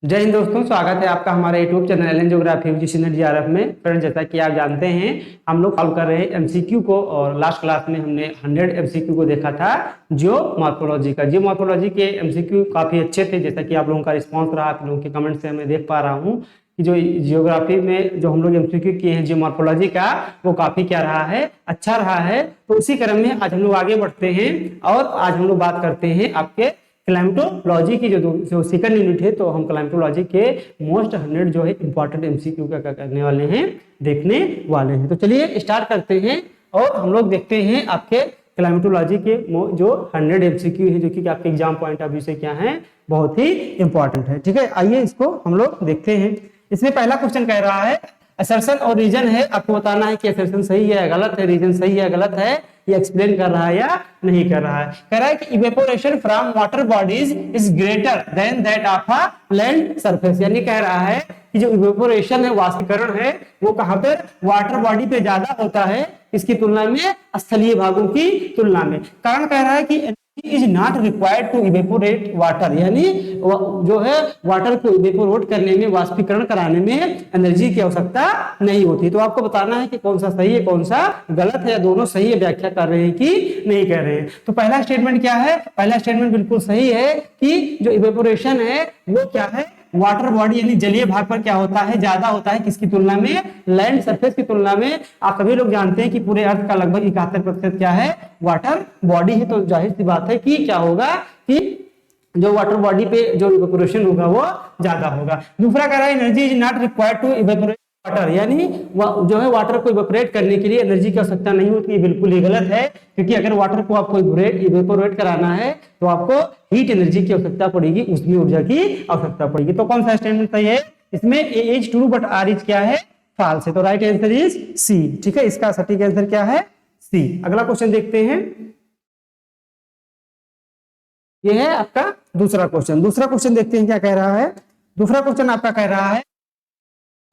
जय हिंद दोस्तों, स्वागत है आपका हमारे YouTube channel L N geography UGC NET JRF में। फ्रेंड, जैसा कि आप जानते हैं हम लोग सॉल्व कर रहे हैं एमसीक्यू को, और लास्ट क्लास में हमने 100 एमसीक्यू को देखा था जियोमॉर्फोलॉजी का। जियोमॉर्फोलॉजी के एमसीक्यू काफी अच्छे थे, जैसा कि आप लोगों का रिस्पॉन्स रहा, आप लोगों के कमेंट से मैं देख पा रहा हूँ कि जो जियोग्राफी में जो हम लोग एमसीक्यू किए हैं जियोमॉर्फोलॉजी का, वो काफी क्या रहा है, अच्छा रहा है। तो उसी क्रम में आज हम लोग आगे बढ़ते हैं और आज हम लोग बात करते हैं आपके क्लाइमेटोलॉजी की जो सेकंड यूनिट है। तो हम क्लाइमेटोलॉजी के मोस्ट 100 जो है इंपॉर्टेंट एमसीक्यू का क्या करने वाले हैं, देखने वाले हैं। तो चलिए स्टार्ट करते हैं और हम लोग देखते हैं आपके क्लाइमेटोलॉजी के जो 100 एमसीक्यू है, जो कि आपके एग्जाम पॉइंट ऑफ व्यू से क्या है, बहुत ही इंपॉर्टेंट है। ठीक है, आइए इसको हम लोग देखते हैं। इसमें पहला क्वेश्चन कह रहा है असर्शन और रीजन है, आपको बताना है कि असर्शन सही है या गलत है, रीजन सही है या गलत है, ये एक्सप्लेन कर रहा है या नहीं कर रहा है। कह रहा है कि evaporation from water bodies is greater than that of a land surface, यानी कह रहा है कि जो इवेपोरेशन है, वाष्पीकरण है, वो कहां पर वाटर बॉडी पे ज्यादा होता है इसकी तुलना में, स्थलीय भागों की तुलना में। कारण कह रहा है कि is not required to evaporate water, यानी जो है वाटर को इवेपोरेट करने में, वाष्पीकरण कराने में एनर्जी की आवश्यकता नहीं होती। तो आपको बताना है कि कौन सा सही है कौन सा गलत है, या दोनों सही है, व्याख्या कर रहे हैं कि नहीं कर रहे हैं। तो पहला स्टेटमेंट क्या है, पहला स्टेटमेंट बिल्कुल सही है कि जो इवेपोरेशन है वो क्या है, वाटर बॉडी यानी जलीय भाग पर क्या होता है, ज्यादा होता है, किसकी तुलना में, लैंड सरफेस की तुलना में। आप सभी लोग जानते हैं कि पूरे अर्थ का लगभग 71% क्या है, वाटर बॉडी है। तो जाहिर सी बात है कि क्या होगा कि जो वाटर बॉडी पे जो इवेपोरेशन होगा वो ज्यादा होगा। दूसरा कह रहा है energy is not required to evaporate water, यानी जो है वाटर को इवेपोरेट करने के लिए एनर्जी की आवश्यकता नहीं होती। ये बिल्कुल ही गलत है, क्योंकि अगर वाटर को आपको इवेपोरेट कराना है तो आपको हीट एनर्जी की आवश्यकता पड़ेगी, उसमें ऊर्जा की आवश्यकता पड़ेगी। तो कौन सा स्टेटमेंट सही है इसमें, A is true but R is क्या है, फॉल्स है। तो राइट आंसर इज सी। ठीक है, इसका सटीक आंसर क्या है, सी। अगला क्वेश्चन देखते हैं, ये है आपका दूसरा क्वेश्चन। दूसरा क्वेश्चन देखते हैं क्या कह रहा है। दूसरा क्वेश्चन आपका कह रहा है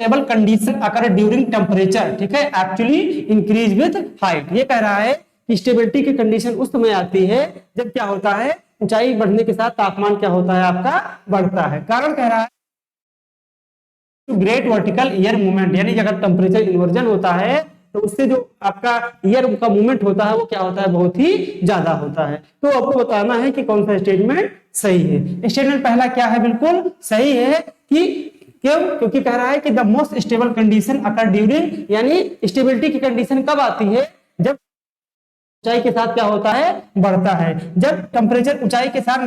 स्टेबल कंडीशन अकर ड्यूरिंग टेम्परेचर, ठीक है, एक्चुअली इंक्रीज विद हाइट। ये कह रहा है कि स्टेबिलिटी की कंडीशन उस समय आती है जब क्या होता है, ऊंचाई बढ़ने के साथ तापमान क्या होता है, आपका बढ़ता है। कारण कह रहा है ग्रेट वर्टिकल ईयर मूवमेंट, यानी अगर टेम्परेचर इन्वर्जन होता है तो उससे जो आपका ईयर का मूवमेंट होता है वो क्या होता है, बहुत ही ज्यादा होता है। तो आपको बताना है कि कौन सा स्टेटमेंट सही है। स्टेटमेंट पहला क्या है, बिल्कुल सही है कि क्यों, क्योंकि कह रहा है कि the most stable condition occur during, यानी स्टेबिलिटी की कंडीशन कब आती है, जब ऊंचाई के साथ क्या होता है, बढ़ता है। जब टेम्परेचर ऊंचाई के साथ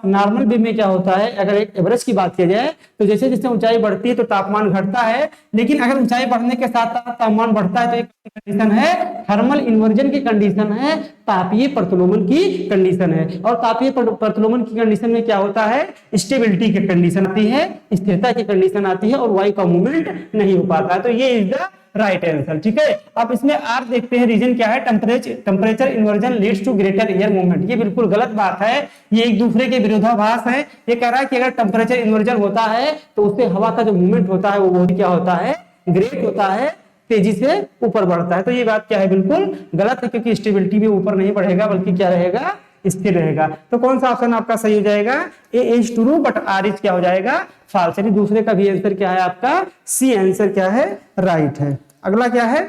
नॉर्मल वे में क्या होता है, अगर एक एवरेज की बात की जाए तो जैसे जैसे ऊंचाई बढ़ती है तो तापमान घटता है, लेकिन अगर ऊंचाई बढ़ने के साथ तापमान बढ़ता है तो एक कंडीशन है थर्मल इन्वर्जन की कंडीशन है, तापीय प्रतिलोमन की कंडीशन है। और तापीय प्रतिलोमन की कंडीशन में क्या होता है, स्टेबिलिटी की कंडीशन आती है, स्थिरता की कंडीशन आती है, और वायु का मूवमेंट नहीं हो पाता है। तो ये इज द राइट आंसर। ठीक है, अब इसमें आर देखते हैं, रीजन क्या है, temperature inversion leads to greater air movement. ये बिल्कुल गलत बात है, ये एक दूसरे के विरोधाभास है। ये कह रहा है कि अगर टेम्परेचर इन्वर्जन होता है तो उससे हवा का जो मूवमेंट होता है वो बहुत क्या होता है, ग्रेट होता है, तेजी से ऊपर बढ़ता है। तो ये बात क्या है, बिल्कुल गलत है, क्योंकि स्टेबिलिटी भी ऊपर नहीं बढ़ेगा बल्कि क्या रहेगा, स्थिर रहेगा। तो कौन सा ऑप्शन आपका सही हो जाएगा, A is true but R is क्या हो जाएगा, फॉल्स। यानी दूसरे का भी आंसर क्या है, आपका सी आंसर क्या है, राइट है। अगला क्या है,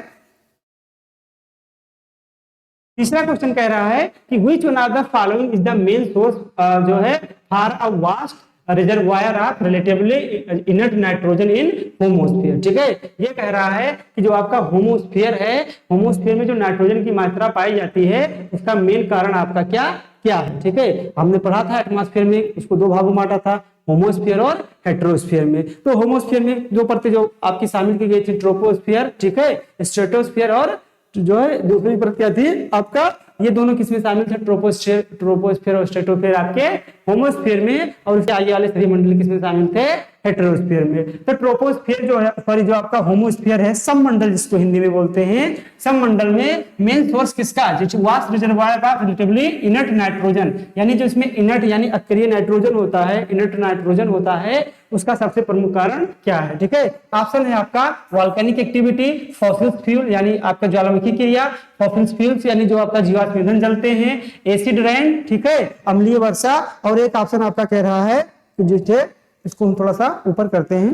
तीसरा क्वेश्चन कह रहा है कि which one of the following is the main source जो है for a vast reservoir of relatively inert nitrogen in homosphere. ठीक है, ये कह रहा है कि जो आपका होमोस्फीयर है, होमोस्फीयर में जो नाइट्रोजन की मात्रा पाई जाती है उसका मेन कारण आपका क्या क्या है। ठीक है, हमने पढ़ा था एटमॉस्फेयर में, उसको दो भागों में बांटा था, होमोस्फीयर और हेट्रोस्फीयर में। तो होमोस्फीयर में दो परतें जो आपकी शामिल की गई थी, ट्रोपोस्फीयर, ठीक है, स्ट्रेटोस्फीयर, और जो है दूसरी परत क्या थी आपका, ये दोनों किसमें शामिल थे, ट्रोपोस्फीयर और स्ट्रेटोस्फीयर आपके होमोस्फीयर में, और इसके आगे वाले सभी मंडल किसमें शामिल थे, हेट्रोस्फीयर में। तो ट्रोपोस्फीयर जो है, सॉरी, जो आपका होमोस्फीयर है, सबमंडल जिसको हिंदी में बोलते हैं, सबमंडल में मेन सोर्स किसका, जो vast reservoir of relatively inert nitrogen, यानी जो इसमें इनर्ट यानी अक्रिय नाइट्रोजन होता है, इनर्ट नाइट्रोजन होता है, उसका सबसे प्रमुख कारण क्या है। ठीक है, ऑप्शन है आपका वोल्केनिक एक्टिविटी, फॉसिल फ्यूल यानी आपका ज्वालामुखी क्रिया, फॉसिल फ्यूल्स यानी जो आपका जीवाश्म ईंधन जलते हैं, एसिड रेन, ठीक है, अम्लीय वर्षा, और एक ऑप्शन आपका कह रहा है जो इसको हम थोड़ा सा ऊपर करते हैं।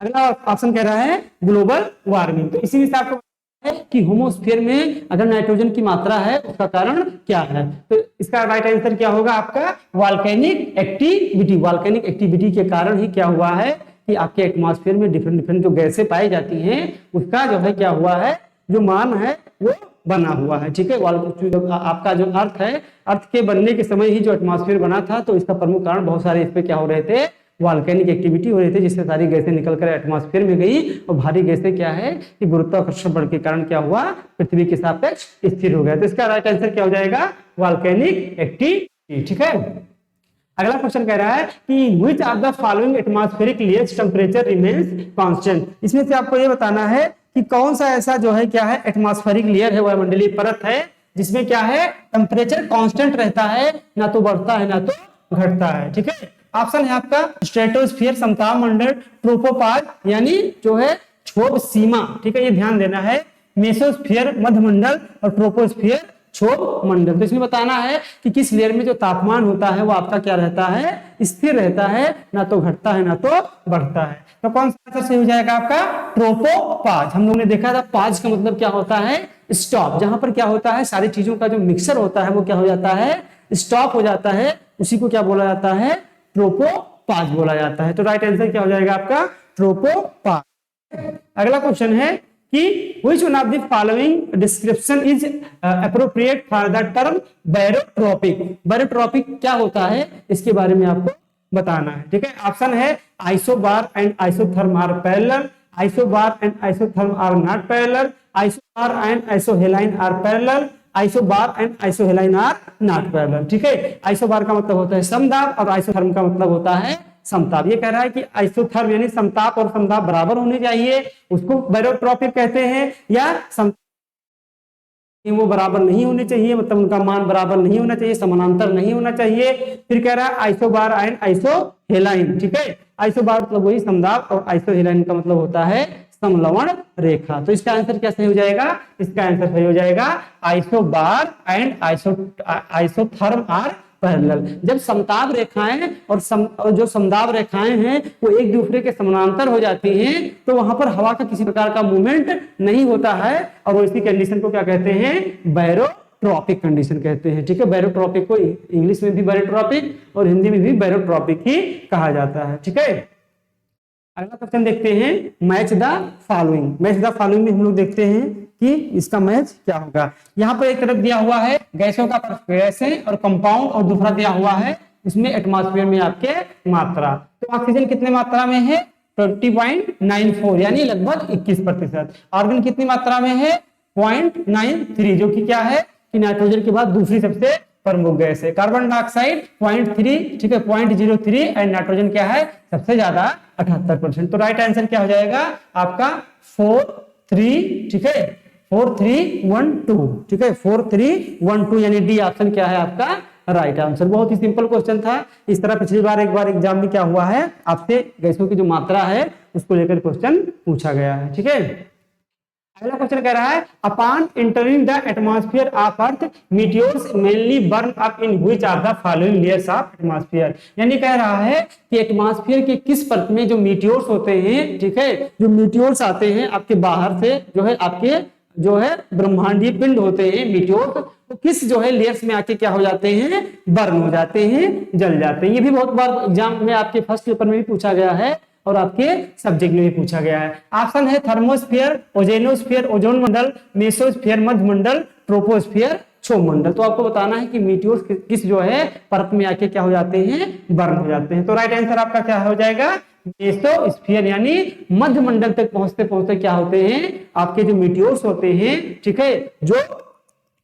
अगला ऑप्शन कह रहा है ग्लोबल वार्मिंग। तो इसी में से आपको है कि होमोस्फीयर में अगर नाइट्रोजन की मात्रा है उसका कारण क्या है। तो इसका राइट आंसर क्या होगा आपका वॉल्केनिक एक्टिविटी। वॉल्केनिक एक्टिविटी के कारण ही क्या हुआ है कि आपके एटमॉस्फेयर में डिफरेंट डिफरेंट जो गैसें पाई जाती हैं उसका जो है क्या हुआ है, जो मान है वो बना हुआ है। ठीक है, आपका जो अर्थ है, अर्थ के बनने के समय ही जो एटमॉस्फेयर बना था, तो इसका प्रमुख कारण बहुत सारे इस पे क्या हो रहे थे, वॉल्केनिक एक्टिविटी हो रही थी, जिससे सारी गैसें निकलकर एटमॉस्फेयर में गई। और भारी गैसें क्या है कि गुरुत्वाकर्षण बल के कारण क्या हुआ, पृथ्वी के सापेक्ष स्थिर हो गया। तो इसका राइट आंसर क्या हो जाएगा, वॉल्केनिक एक्टिविटी। ठीक है, अगला क्वेश्चन कह रहा है कि which of the following atmospheric layers temperature remains constant. इसमें से आपको ये बताना है कि कौन सा ऐसा जो है क्या है एटमॉस्फेरिक लेयर है, वायुमंडलीय परत है, जिसमें क्या है टेंपरेचर कांस्टेंट रहता है, ना तो बढ़ता है ना तो घटता है। ठीक है, ऑप्शन है आपका स्ट्रेटोस्फीयर समताप मंडल, ट्रोपोपॉज यानी जो है क्षोभ सीमा। ठीक है, ये ध्यान देना है, मेसोस्फीयर मध्यमंडल और ट्रोपोस्फीयर क्षोभ मंडल। तो इसमें बताना है कि किस लेयर में जो तापमान होता है वो आपका क्या रहता है, स्थिर रहता है, ना तो घटता है ना तो बढ़ता है। तो कौन सा आंसर सही हो जाएगा आपका ट्रोपोपॉज। हम लोगों ने देखा था पाज का मतलब क्या होता है, स्टॉप। जहां पर क्या होता है सारी चीजों का जो मिक्सर होता है वो क्या हो जाता है, स्टॉप हो जाता है, उसी को क्या बोला जाता है, ट्रोपोपॉज बोला जाता है। तो राइट आंसर क्या हो जाएगा आपका ट्रोपोपॉज। अगला क्वेश्चन है कि which one of the following description is appropriate for the term barotropic। barotropic क्या होता है इसके बारे में आपको बताना है। ठीक है, ऑप्शन है isobar and isotherm are parallel, isobar and isotherm are not parallel, isobar and isohaline are parallel, isobar and isohaline are not parallel. ठीक है, आइसोबार का मतलब होता है समदाब और आइसोथर्म का मतलब होता है समताप। ये कह रहा है कि आइसोथर्म यानी समताप और समदाब बराबर होने चाहिए, उसको बैरोट्रॉपिक कहते हैं, या वो बराबर नहीं होने चाहिए, मतलब उनका मान बराबर नहीं होना चाहिए, समानांतर नहीं होना चाहिए। फिर कह रहा है आइसोबार एंड आइसोहेलाइन। ठीक है, आइसोबार मतलब वही समदाब और आइसोहेलाइन का मतलब होता है समलवण रेखा। तो इसका आंसर क्या सही हो जाएगा, इसका आंसर सही हो जाएगा isobar and isotherm are parallel. जब समताप रेखाएं और जो समदाब रेखाएं हैं वो एक दूसरे के समानांतर हो जाती हैं, तो वहां पर हवा का किसी प्रकार का मूवमेंट नहीं होता है, और इसी कंडीशन को क्या कहते हैं, बैरोट्रॉपिक कंडीशन कहते हैं। ठीक है, बैरोट्रॉपिक को इंग्लिश में भी बैरोट्रॉपिक और हिंदी में भी बैरोट्रॉपिक ही कहा जाता है। ठीक है, अगला क्वेश्चन देखते हैं, match the following. Match the following में हम लोग देखते हैं कि इसका मैच क्या होगा। यहाँ पर एक तरफ दिया हुआ है गैसों का गैसें और कंपाउंड, और दूसरा दिया हुआ है इसमें एटमॉस्फेयर में आपके मात्रा। तो ऑक्सीजन कितने मात्रा में है, 20.94 यानी लगभग 21%। आर्गन कितनी मात्रा में है, 0.93, जो कि क्या है कि नाइट्रोजन के बाद दूसरी सबसे प्रमुख गैस है। कार्बन डाइऑक्साइड 0.3, ठीक है 0.03, एंड नाइट्रोजन क्या है सबसे ज्यादा 78%। तो राइट आंसर क्या हो जाएगा आपका 43, ठीक है 4312, ठीक है 4312, यानी डी ऑप्शन क्या है आपका राइट आंसर। बहुत ही सिंपल क्वेश्चन था। इस तरह पिछली बार एक बार एग्जाम में क्या हुआ है, आपसे गैसों की जो मात्रा है उसको लेकर क्वेश्चन पूछा गया है। ठीक है, अगला क्वेश्चन कह रहा है, upon entering the atmosphere of earth meteors mainly burn up in which are the following layers of atmosphere. यानी कह रहा है कि एटमॉस्फेयर के किस परत में जो मीटियोर्स होते हैं, ठीक है जो मीटियोर्स आते हैं आपके बाहर से, जो है आपके जो है ब्रह्मांडीय पिंड होते हैं मीटियोर्स, तो किस जो है लेयर्स में आके क्या हो जाते हैं, बर्न हो जाते हैं, जल जाते हैं। ये भी बहुत बार एग्जाम में आपके फर्स्ट पेपर में भी पूछा गया है और आपके सब्जेक्ट में भी पूछा गया है। ऑप्शन है थर्मोस्फीयर, ओजेनोस्फीयर ओजोन मंडल, मेसोस्फीयर मध्य मंडल, ट्रोपोस्फीयर क्षोभ मंडल। तो आपको बताना है कि मीटियोर्स किस जो है परत में आके क्या हो जाते हैं, बर्न हो जाते हैं। तो राइट आंसर आपका क्या हो जाएगा, मेसोस्फीयर, यानी मध्य मंडल तक पहुंचते पहुंचते क्या होते हैं आपके जो मीटियोर्स होते हैं, ठीक है जो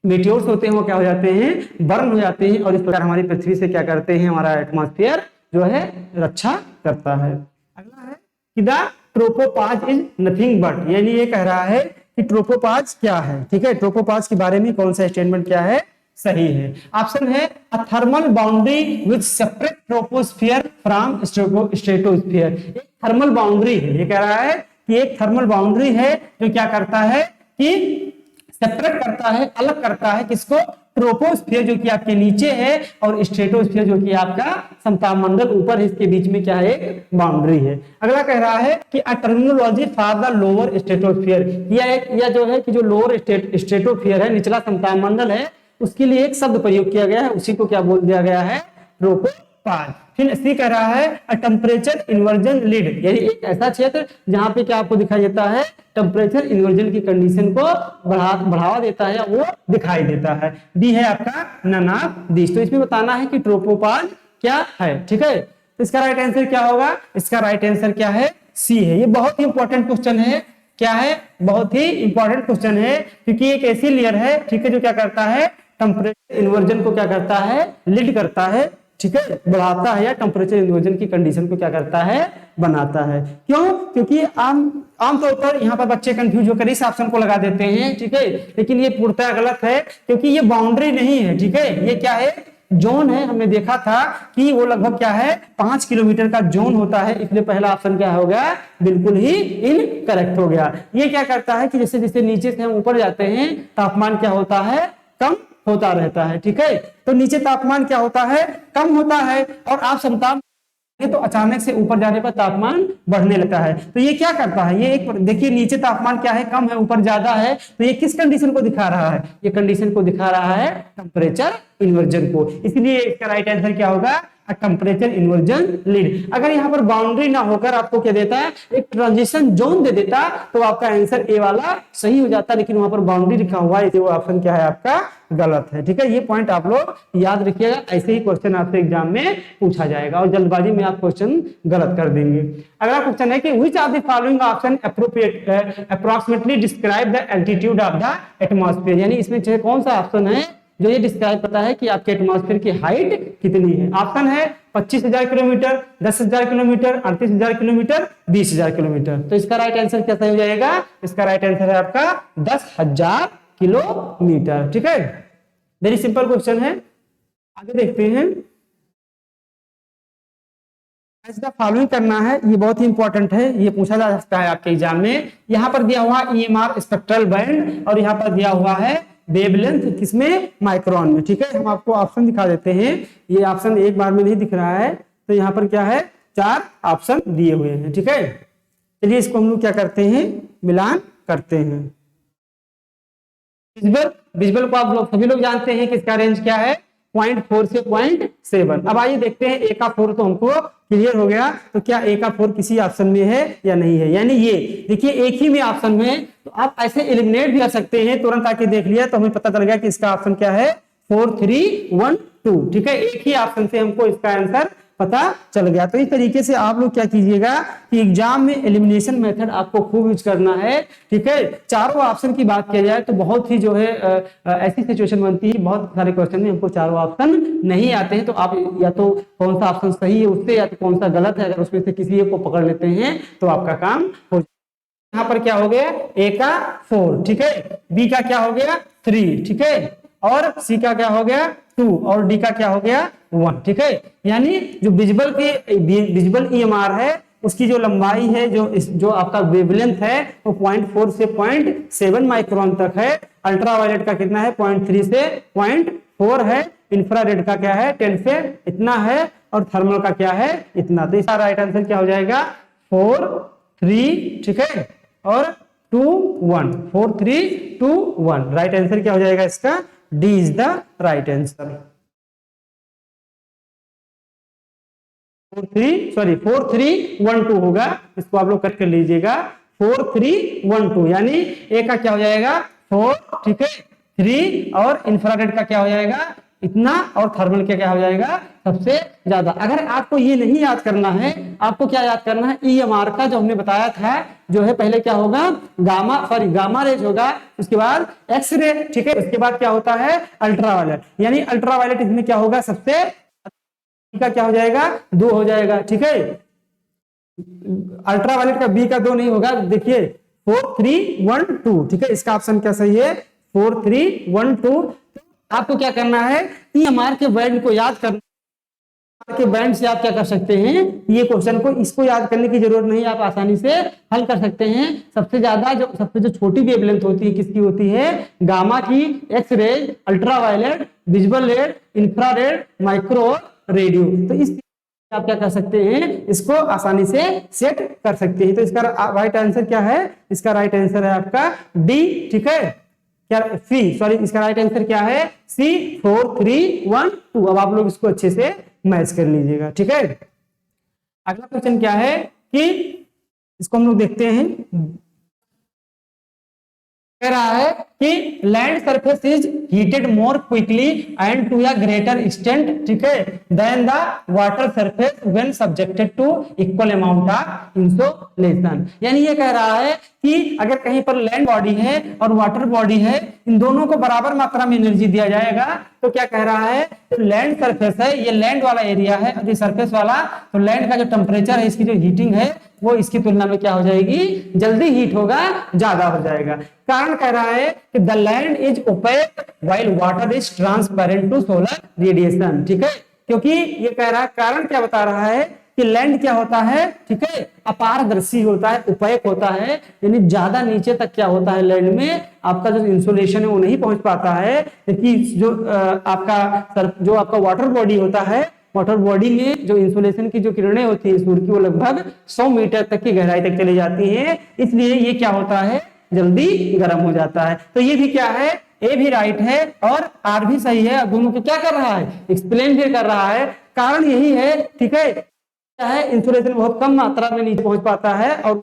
मीटियोर्स होते हैं वो क्या हो जाते हैं, बर्न हो जाते हैं, और इस प्रकार हमारी पृथ्वी से क्या करते हैं, हमारा एटमॉस्फेयर जो है रक्षा करता है। अगला है कि the tropopause is nothing but, यानी ये कह रहा है कि ट्रोपोपॉज क्या है। ठीक है, ट्रोपोपॉज के बारे में कौन सा स्टेटमेंट क्या है, सही है। ऑप्शन है a thermal boundary which separate troposphere from stratosphere. एक थर्मल बाउंड्री है, ये कह रहा है कि एक थर्मल बाउंड्री है जो क्या करता है कि सेपरेट करता है, अलग करता है किसको, ट्रोपोस्फियर जो कि आपके नीचे है और स्ट्रेटोस्फियर जो कि आपका समताप मंडल ऊपर है, इसके बीच में क्या है, एक बाउंड्री है। अगला कह रहा है कि अ terminology for the lower stratosphere, यह जो है कि जो लोअर स्ट्रेटोस्फियर है, निचला समताप मंडल है, उसके लिए एक शब्द प्रयोग किया गया है, उसी को क्या बोल दिया गया है, ट्रोपोस्फियर। फिर सी कह रहा है अ टेम्परेचर इन्वर्जन लीड, यानी एक ऐसा क्षेत्र जहां पे क्या आपको दिखाई देता है, टेम्परेचर इन्वर्जन की कंडीशन को बढ़ावा देता है या वो दिखाई देता है। डी है आपका नन ऑफ दिस। तो इसमें बताना है कि ट्रोपोपॉज क्या है, ठीक है। तो इसका राइट आंसर क्या होगा, इसका राइट आंसर क्या है, सी है। ये बहुत ही इंपॉर्टेंट क्वेश्चन है, क्या है, बहुत ही इंपॉर्टेंट क्वेश्चन है, क्योंकि एक ऐसी लेयर है, ठीक है, जो क्या करता है, टेम्परेचर इन्वर्जन को क्या करता है, लीड करता है, ठीक है, बढ़ाता है, या टेम्परेचर इन्वर्जन की कंडीशन को क्या करता है, बनाता है। क्यों, क्योंकि आमतौर पर यहाँ पर बच्चे कंफ्यूज होकर इस ऑप्शन को लगा देते हैं, ठीक है, लेकिन ये पूर्णतः गलत है, क्योंकि ये बाउंड्री नहीं है, ठीक है, ये क्या है, जोन है। हमने देखा था कि वो लगभग क्या है, 5 किलोमीटर का जोन होता है, इसलिए पहला ऑप्शन क्या हो गया, बिल्कुल ही इनकरेक्ट हो गया। ये क्या करता है कि जैसे जैसे नीचे से हम ऊपर जाते हैं, तापमान क्या होता है, कम होता रहता है, ठीक है। तो नीचे तापमान क्या होता है, कम होता है, और आप समताप तो अचानक से ऊपर जाने पर तापमान बढ़ने लगता है। तो ये क्या करता है, ये एक देखिए, नीचे तापमान क्या है, कम है, ऊपर ज्यादा है, तो ये किस कंडीशन को दिखा रहा है, ये कंडीशन को दिखा रहा है टेम्परेचर इन्वर्जन को। इसलिए इसका राइट आंसर क्या होगा, टेम्परेचर इन्वर्जन लीड। अगर यहाँ पर बाउंड्री ना होकर आपको क्या देता है, एक ट्रांजिशन जोन दे देता, तो आपका आंसर ए वाला सही हो जाता, लेकिन वहां पर बाउंड्री लिखा हुआ है, वो ऑप्शन क्या है आपका, गलत है, ठीक है। ये पॉइंट आप लोग याद रखिएगा, ऐसे ही क्वेश्चन आपसे एग्जाम में पूछा जाएगा, और जल्दबाजी में आप क्वेश्चन गलत कर देंगे। अगला क्वेश्चन है कि which of the following option approximately describe the altitude of the atmosphere, यानी इसमें कौन सा ऑप्शन है जो ये डिस्क्राइब करता है कि आपके एटमॉस्फेयर की हाइट कितनी है। ऑप्शन है 25,000 किलोमीटर, 10,000 किलोमीटर, 38,000 किलोमीटर, 20,000 किलोमीटर। तो इसका राइट आंसर क्या सही हो जाएगा, इसका राइट आंसर है आपका 10,000 किलोमीटर, ठीक है। वेरी सिंपल क्वेश्चन है, आगे देखते हैं। ऐसा फॉलोइंग करना है, ये बहुत ही इंपॉर्टेंट है, ये पूछा जा सकता है आपके एग्जाम में। यहाँ पर दिया हुआ EMR स्पेक्ट्रल बैंड, और यहाँ पर दिया हुआ है वेवलेंथ, किसमें, माइक्रोन में, ठीक है। हम आपको ऑप्शन दिखा देते हैं, ये ऑप्शन एक बार में नहीं दिख रहा है, तो यहाँ पर क्या है, 4 ऑप्शन दिए हुए हैं, ठीक है। चलिए इसको हम लोग क्या करते हैं, मिलान करते हैं। विजुअल को आप लोग सभी लोग जानते हैं कि इसका रेंज क्या है, 0.4 से 0.7। अब आइए देखते हैं, ए का 4 तो हमको क्लियर हो गया, तो क्या ए का 4 किसी ऑप्शन में है या नहीं है, यानी ये देखिए एक ही में ऑप्शन में, तो आप ऐसे एलिमिनेट भी कर सकते हैं, तुरंत आके देख लिया तो हमें पता चल गया कि इसका ऑप्शन क्या है, 4, 3, 1, 2, ठीक है। एक ही ऑप्शन से हमको इसका आंसर पता चल गया। तो इस तरीके से आप लोग क्या कीजिएगा कि एग्जाम में एलिमिनेशन मेथड आपको खूब यूज करना है, ठीक है। चारों ऑप्शन की बात किया जाए तो बहुत ही जो है ऐसी सिचुएशन बनती है, बहुत सारे क्वेश्चन में हमको चारों ऑप्शन नहीं आते हैं, तो आप या तो कौन सा ऑप्शन सही है उससे, या तो कौन सा गलत है, अगर उसमें से किसी एक को पकड़ लेते हैं तो आपका काम हो। यहाँ पर क्या हो गया, ए का 4, ठीक है, बी का क्या हो गया 3, ठीक है, और सी का क्या हो गया 2, और डी का क्या हो गया 1, ठीक है। यानी जो विजिबल EMR है उसकी जो लंबाई है, जो आपका वेवलेंथ है वो 0.4 से 0.7 माइक्रोन तक है। अल्ट्रावायलेट का कितना है, 0.3 से 0.4 है। इंफ्रारेड का क्या है, 10 से इतना है, और थर्मल का क्या है, इतना। तो इसका राइट आंसर क्या हो जाएगा, 4, 3, ठीक है, और 2, 1, 4, 3, 2, 1। राइट आंसर क्या हो जाएगा इसका, D is the right answer. 4, 3, 1, 2 होगा, इसको आप लोग कट कर लीजिएगा, 4, 3, 1, 2, यानी ए का क्या हो जाएगा 4, ठीक है, 3, और इंफ्रारेड का क्या हो जाएगा इतना, और थर्मल का क्या हो जाएगा सबसे ज्यादा। अगर आपको ये नहीं याद करना है, आपको क्या याद करना है, EMR का जो हमने बताया था, जो है पहले क्या होगा, गामा रेज होगा, उसके बाद एक्सरे, ठीक है, उसके बाद क्या होता है अल्ट्रावायलेट, यानी अल्ट्रावायलेट इसमें क्या होगा सबसे का क्या हो जाएगा 2 हो जाएगा, ठीक है। अल्ट्रावायलेट का बी का 2 नहीं होगा, देखिए 4, 3, 1, 2, ठीक है। इसका ऑप्शन क्या सही है, 4, 3, 1, 2। आपको क्या करना है, EMR के वर्ड को याद करना। के बैंड से आप क्या कर सकते हैं, ये क्वेश्चन को इसको याद करने की जरूरत नहीं, आप आसानी से हल कर सकते हैं। सबसे जो छोटी वेवलेंथ होती है किसकी होती है, गामा की, X rays, ultraviolet, visible red, infrared, micro, radio. तो इस आप क्या कर सकते हैं, इसको आसानी से सेट कर सकते हैं। तो इसका राइट आंसर क्या है, इसका राइट आंसर है आपका डी, ठीक है, क्या सी, सॉरी, इसका राइट आंसर क्या है, सी, 4 3 1 2। अब आप लोग इसको अच्छे से मैच कर लीजिएगा, ठीक है। अगला क्वेश्चन क्या है कि इसको हम लोग देखते हैं, कह रहा है कि land surface is heated more quickly and to a greater extent, ठीक है, then the water surface when subjected to equal amount of insolation. यानी ये कह रहा है कि अगर कहीं पर लैंड बॉडी है और वाटर बॉडी है, इन दोनों को बराबर मात्रा में एनर्जी दिया जाएगा, तो क्या कह रहा है, तो लैंड सरफेस है, ये लैंड वाला एरिया है, और ये सरफेस वाला, तो लैंड का जो टेम्परेचर है, इसकी जो हीटिंग है वो इसकी तुलना में क्या हो जाएगी, जल्दी हीट होगा, ज्यादा हो जाएगा। कारण कह रहा है कि the land is opaque while water is transparent to solar radiation, ठीक है, क्योंकि ये कह रहा है, कारण क्या बता रहा है कि लैंड क्या होता है, ठीक है, अपारदर्शी होता है, ओपेक होता है, यानी ज्यादा नीचे तक क्या होता है, लैंड में आपका जो इंसुलेशन है वो नहीं पहुंच पाता है, क्योंकि जो आपका वाटर बॉडी होता है, वाटर बॉडी में जो इंसुलेशन की जो किरणें होती है सूर्य की, वो लगभग 100 मीटर तक की गहराई तक चली जाती है, इसलिए ये क्या होता है, जल्दी गर्म हो जाता है। तो ये भी क्या है, ए भी राइट है और आर भी सही है। दोनों को क्या कर रहा है, एक्सप्लेन भी कर रहा है। कारण यही है, ठीक है, क्या है, इंसुलेशन बहुत कम मात्रा में नीचे पहुंच पाता है और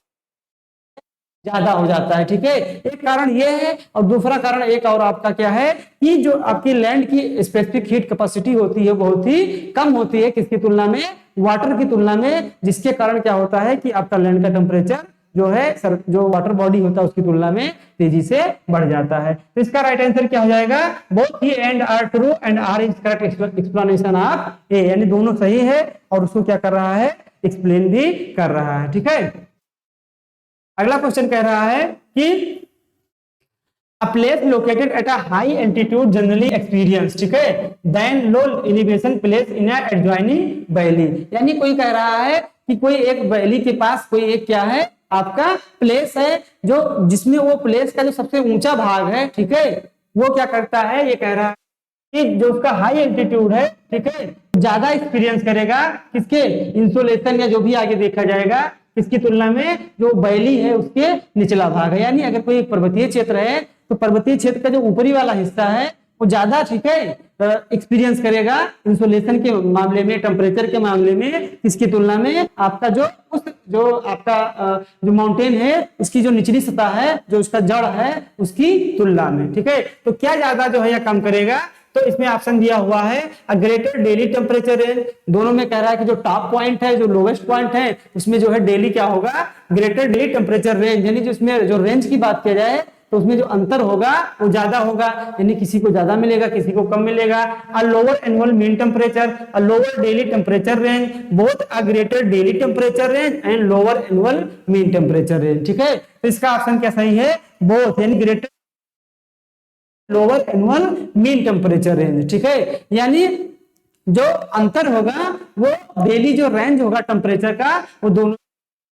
ज्यादा हो जाता है, ठीक है, एक कारण ये है। और दूसरा कारण एक और आपका क्या है कि जो आपकी लैंड की स्पेसिफिक हीट कैपेसिटी होती है बहुत ही कम होती है, किसकी तुलना में, वाटर की तुलना में, जिसके कारण क्या होता है कि आपका लैंड का टेम्परेचर जो है जो वाटर बॉडी होता है उसकी तुलना में तेजी से बढ़ जाता है। तो इसका राइट आंसर क्या हो जाएगा, बोथ ही and R true and R is correct explanation of A, यानी दोनों सही है और उसको क्या कर रहा है, एक्सप्लेन भी कर रहा है, ठीक है। अगला क्वेश्चन कह रहा है कि a place located at a high altitude generally experience, ठीक है, then low elevation place in a adjoining valley। यानी कोई कह रहा है कि कोई एक वैली के पास कोई एक क्या है, आपका प्लेस है, जो जिसमें वो प्लेस का जो सबसे ऊंचा भाग है, ठीक है, वो क्या करता है, ये कह रहा है कि जो उसका हाई एल्टीट्यूड है, ठीक है, ज्यादा एक्सपीरियंस करेगा किसके, इंसुलेशन या जो भी आगे देखा जाएगा, किसकी तुलना में, जो वैली है उसके निचला भाग है। यानी अगर कोई पर्वतीय क्षेत्र है तो पर्वतीय क्षेत्र का जो ऊपरी वाला हिस्सा है वो ज्यादा, ठीक है, एक्सपीरियंस करेगा इंसुलेशन के मामले में, टेम्परेचर के मामले में, इसकी तुलना में आपका जो आपका जो माउंटेन है उसकी जो निचली सतह है, जो उसका जड़ है, उसकी तुलना में, ठीक है। तो क्या ज्यादा जो है या कम करेगा, तो इसमें ऑप्शन दिया हुआ है a greater daily temperature range. दोनों में कह रहा है कि जो टॉप पॉइंट है, जो लोवेस्ट पॉइंट है, उसमें जो है डेली क्या होगा, ग्रेटर डेली टेम्परेचर रेंज, यानी जिसमें जो रेंज की बात किया जाए तो उसमें जो अंतर होगा वो ज्यादा होगा, यानी किसी को ज्यादा मिलेगा, किसी को कम मिलेगा। A lower annual mean temperature, a lower daily temperature range, both a greater daily temperature range and lower annual mean temperature range, ठीक है। तो इसका ऑप्शन क्या सही है, बोथ, यानी greater lower annual mean temperature range, ठीक है। यानी जो अंतर होगा वो डेली जो रेंज होगा टेम्परेचर का वो दोनों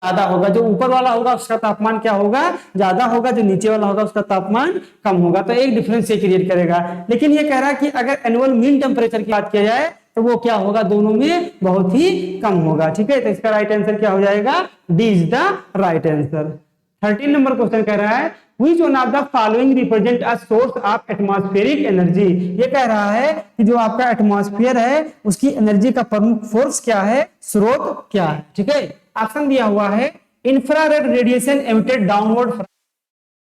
ज्यादा होगा, जो ऊपर वाला होगा उसका तापमान क्या होगा, ज्यादा होगा, जो नीचे वाला होगा उसका तापमान कम होगा। तो एक डिफरेंस ये क्रिएट करेगा। लेकिन ये कह रहा है कि अगर एनुअल मीन टेम्परेचर की बात किया जाए तो वो क्या होगा, दोनों में बहुत ही कम होगा, ठीक है। तो इसका राइट आंसर क्या हो जाएगा, D is the right answer. 13 number question कह रहा है Which one of the following represent a source of atmospheric energy। ये कह रहा है कि जो आपका एटमॉस्फेयर है उसकी एनर्जी का प्रमुख फोर्स क्या है, स्रोत क्या है, ठीक है। ऑप्शन दिया हुआ है इंफ्रारेड रेडिएशन एमिटेड डाउनवर्ड।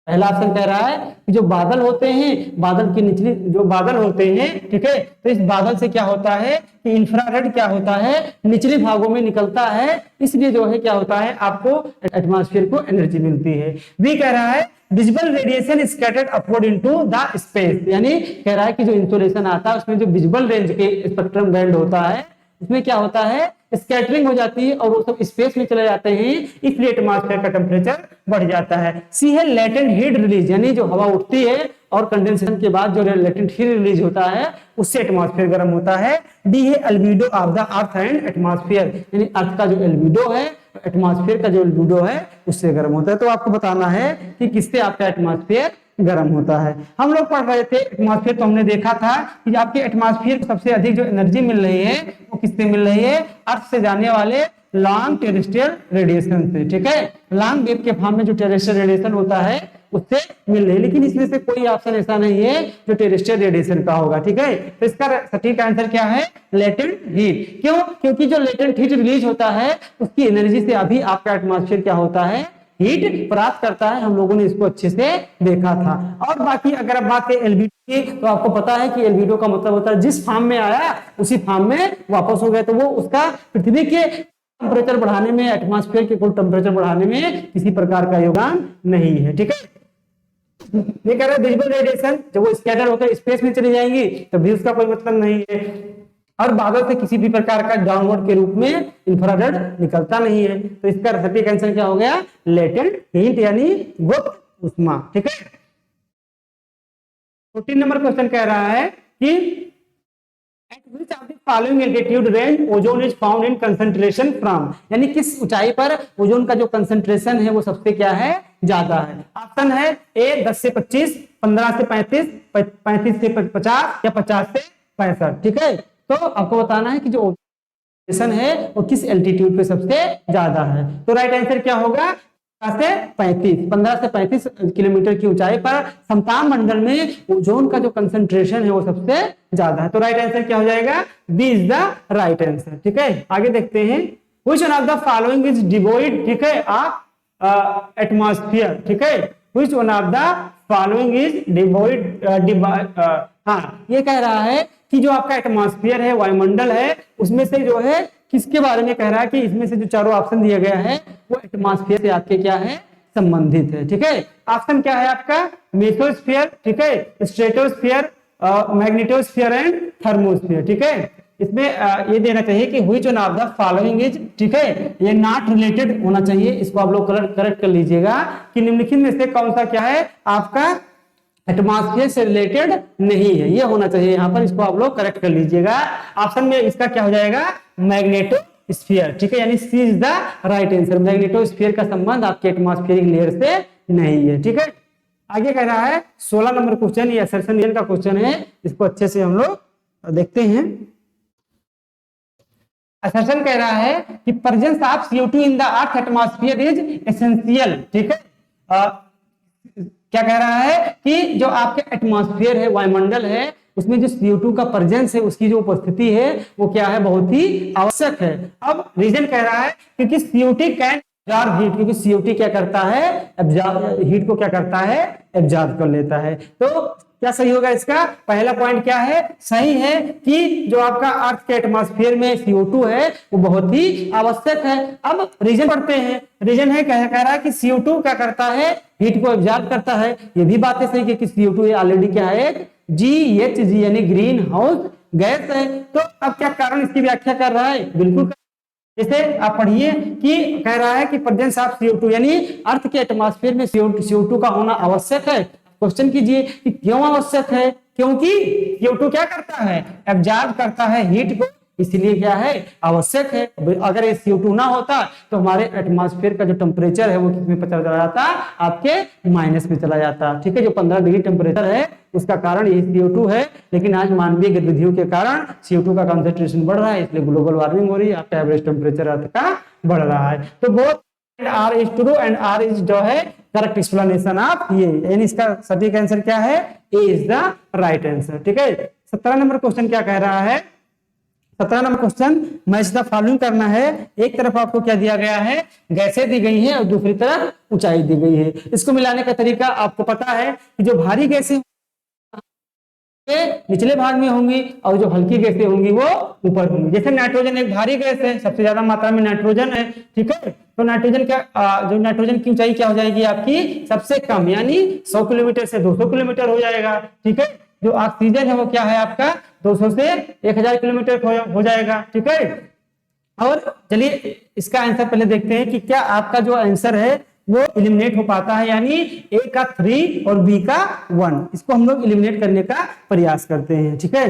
पहला ऑप्शन कह रहा है कि जो बादल होते हैं, बादल की निचली जो बादल होते हैं, ठीक है, तो इस बादल से क्या होता है कि इंफ्रारेड क्या होता है, निचले भागों में निकलता है, इसलिए जो है क्या होता है, आपको एटमॉस्फेयर को एनर्जी मिलती है। बी कह रहा है visible radiation scattered upward into the space, यानी कह रहा है कि जो इंसुलेशन आता है उसमें जो विजिबल रेंज के स्पेक्ट्रम बैंड होता है उसमें क्या होता है, स्कैटरिंग हो जाती है और वो सब स्पेस में चले जाते हैं, इसलिए एटमॉस्फेयर का टेम्परेचर बढ़ जाता है। सी है लेटेंट हीट रिलीज, यानी जो हवा उठती है और कंडेंसेशन के बाद जो लेटेंट हीट रिलीज होता है उससे एटमॉस्फेयर गर्म होता है। डी है albedo of the earth and atmosphere, यानी अर्थ का जो एल्बिडो है, एटमॉस्फेयर का जो एल्बिडो है उससे गर्म होता है। तो आपको बताना है कि किससे आपका एटमॉस्फेयर गर्म होता है। हम लोग पढ़ रहे थे एटमॉस्फेयर, तो हमने देखा था कि आपके एटमॉस्फेयर को सबसे अधिक जो एनर्जी मिल रही है वो किससे मिल रही है, अर्थ से जाने वाले लॉन्ग टेरेस्ट्रियल रेडिएशन से, ठीक है। लॉन्ग वेव के फॉर्म में जो टेरेस्ट्रियल रेडिएशन होता है उससे मिल रही है, लेकिन इसमें से कोई ऑप्शन ऐसा नहीं है जो टेरेस्ट्रियल रेडिएशन का होगा, ठीक है। तो इसका सटीक आंसर क्या है, लेटेंट हीट। क्यों? क्योंकि जो लेटेंट हीट रिलीज होता है उसकी एनर्जी से अभी आपका एटमॉस्फेयर क्या होता है, हीट प्राप्त करता है। हम लोगों ने इसको अच्छे से देखा था। और बाकी अगर आप बात करें एल्बिडो की, तो आपको पता है कि एल्बिडो का मतलब होता है जिस फॉर्म में आया उसी फॉर्म में वापस हो गया, तो वो उसका पृथ्वी के टेम्परेचर बढ़ाने में, एटमॉस्फेयर के कुल टेम्परेचर बढ़ाने में किसी प्रकार का योगदान नहीं है, ठीक है। ये कह रहे हैं विजिबल रेडिएशन जब वो स्कैटर होकर स्पेस में चली जाएंगी तो भी उसका कोई मतलब नहीं है। और बादल से किसी भी प्रकार का डाउनवर्ड के रूप में इंफ्रारेड निकलता नहीं है। तो इसका सटीक आंसर क्या हो गया, लेटेंट हीट यानी गुप्त ऊष्मा, ठीक है। 14 नंबर क्वेश्चन कह रहा है कि at which of the following altitude range ozone is found in concentration from, यानी किस ऊंचाई पर ओजोन का जो कंसंट्रेशन है वो सबसे क्या है, ज्यादा है। ऑप्शन है ए 10 से 25, 15 से 35, 35 से 50 या 50 से 65, ठीक है। तो आपको बताना है कि जो ओजोन है वो किस एल्टीट्यूड पे सबसे ज्यादा है। तो राइट आंसर क्या होगा, 15 से 35 किलोमीटर की ऊंचाई पर समताप मंडल में ओजोन का जो कंसंट्रेशन है वो सबसे ज्यादा है। तो राइट आंसर क्या हो जाएगा, B is the right answer, ठीक है। आगे देखते हैं, which one of the following is devoid, ठीक है, ऑफ एटमॉस्फेयर, ठीक है। Which one of the following is devoid, हाँ ये कह रहा है कि जो आपका एटमॉस्फेयर है, वायुमंडल है, उसमें से जो है किसके बारे में कह रहा है कि इसमें से जो चारों ऑप्शन दिया गया है वो एटमॉस्फेयर से आपके क्या है, संबंधित है, ठीक है। ऑप्शन क्या है आपका, मेसोस्फीयर, ठीक है, स्ट्रेटोस्फीयर, मैग्नेटोस्फीयर एंड थर्मोस्फीयर, ठीक है। इसमें ये देना चाहिए कि which one of the following is, ठीक है, ये नॉट रिलेटेड होना चाहिए। इसको आप लोग करेक्ट कर लीजिएगा कि निम्नलिखित में से कौन सा क्या है आपका एटमॉस्फेयर से रिलेटेड नहीं है, ये होना चाहिए यहाँ पर। इसको आप लोग करेक्ट कर लीजिएगा। ऑप्शन में इसका क्या हो जाएगा, मैग्नेटोस्फीयर, ठीक है, यानी सी is the right answer. Magnetosphere का संबंध आपके एटमॉस्फेरिक लेयर से नहीं है, ठीक है। आगे कह रहा है 16 नंबर क्वेश्चन, ये असर्शन का क्वेश्चन है, इसको अच्छे से हम लोग देखते हैं। असर्शन कह रहा है कि presence of CO2 in the earth atmosphere is essential, ठीक है। क्या कह रहा है कि जो आपके एटमॉस्फेयर है, वायुमंडल है, उसमें जो CO2 का प्रेजेंस है, उसकी जो उपस्थिति है वो क्या है, बहुत ही आवश्यक है। अब रीजन कह रहा है क्योंकि CO2 कैन एब्जॉर्ब हीट, क्योंकि CO2 क्या करता है, एब्जॉर्ब हीट को क्या करता है, एब्जॉर्ब कर लेता है। तो क्या सही होगा इसका, पहला पॉइंट क्या है, सही है कि जो आपका अर्थ के एटमॉस्फेयर में CO2 है वो बहुत ही आवश्यक है। अब रीजन पढ़ते हैं, रीजन है कह रहा है कि CO2 क्या करता है, हीट को एब्जॉर्ब करता है। ये भी बातें सही है कि CO2 ऑलरेडी क्या है, GHG यानी ग्रीन हाउस गैस है। तो अब क्या कारण इसकी व्याख्या कर रहा है, बिल्कुल जैसे आप पढ़िए कि कह रहा है कि प्रेजेंस ऑफ CO2 यानी अर्थ के एटमॉस्फेयर में CO2 का होना आवश्यक है। क्वेश्चन कीजिए कि क्यों आवश्यक है, क्योंकि CO2 क्या करता है, एब्जॉर्ब करता है हीट को, इसलिए क्या है, आवश्यक है। अगर ये CO2 ना होता तो हमारे एटमॉस्फेयर का जो टेम्परेचर है वो किसमें चला जाता, आपके माइनस में चला जाता, ठीक है। जो 15 डिग्री टेम्परेचर है उसका कारण ये CO2 है, लेकिन आज मानवीय गतिविधियों के कारण CO2 का कंसेंट्रेशन बढ़ रहा है, इसलिए ग्लोबल वार्मिंग हो रही है, आपका एवरेज टेम्परेचर अर्थ का बढ़ रहा है। तो both R is true and R is जो है करेक्ट एक्सप्लेनेशन ऑफ ये, यानी इसका सटीक आंसर क्या है, A is the right answer, ठीक है। 17 नंबर क्वेश्चन क्या कह रहा है, 17 number question match the following करना है। एक तरफ आपको क्या दिया गया है, गैसें दी गई हैं और दूसरी तरफ ऊंचाई दी गई है। इसको मिलाने का तरीका आपको पता है कि जो भारी गैसें निचले भाग में होंगी और जो हल्की गैसें होंगी वो ऊपर होंगी। जैसे नाइट्रोजन एक भारी गैस है, सबसे ज्यादा मात्रा में नाइट्रोजन है, ठीक है। तो नाइट्रोजन क्या, जो नाइट्रोजन की ऊंचाई क्या हो जाएगी आपकी, सबसे कम, यानी 100 किलोमीटर से 200 किलोमीटर हो जाएगा, ठीक है। जो ऑक्सीजन है वो क्या है आपका 200 से 1000 किलोमीटर हो जाएगा, ठीक है। और चलिए इसका आंसर पहले देखते हैं कि क्या आपका जो आंसर है वो इलिमिनेट हो पाता है, यानी ए का 3 और बी का 1, इसको हम लोग इलिमिनेट करने का प्रयास करते हैं। ठीक है,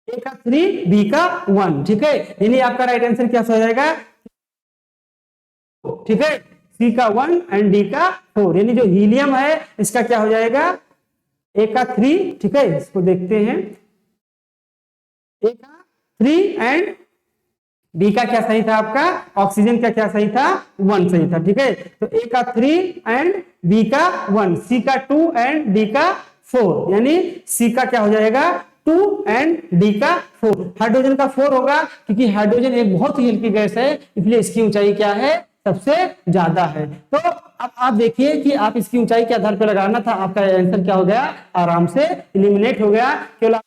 ए का 3 बी का 1। ठीक है, यानी आपका राइट आंसर क्या हो जाएगा? ठीक है, सी का 1 एंड डी का 4, यानी जो हीलियम है इसका क्या हो जाएगा? ए का 3। ठीक है, इसको देखते हैं, ए का 3 एंड बी का क्या सही था आपका? ऑक्सीजन का क्या सही था? 1 सही था। ठीक है, तो ए का 3 एंड बी का 1, सी का 2 एंड डी का 4, यानी सी का क्या हो जाएगा? 2 एंड डी का 4। हाइड्रोजन का 4 होगा क्योंकि हाइड्रोजन एक बहुत ही हल्की गैस है, इसलिए इसकी ऊंचाई क्या है? सबसे ज्यादा है। तो अब आप देखिए कि आप इसकी ऊंचाई के आधार पर लगाना था, आपका आंसर क्या हो गया? आराम से इलिमिनेट हो गया। केवल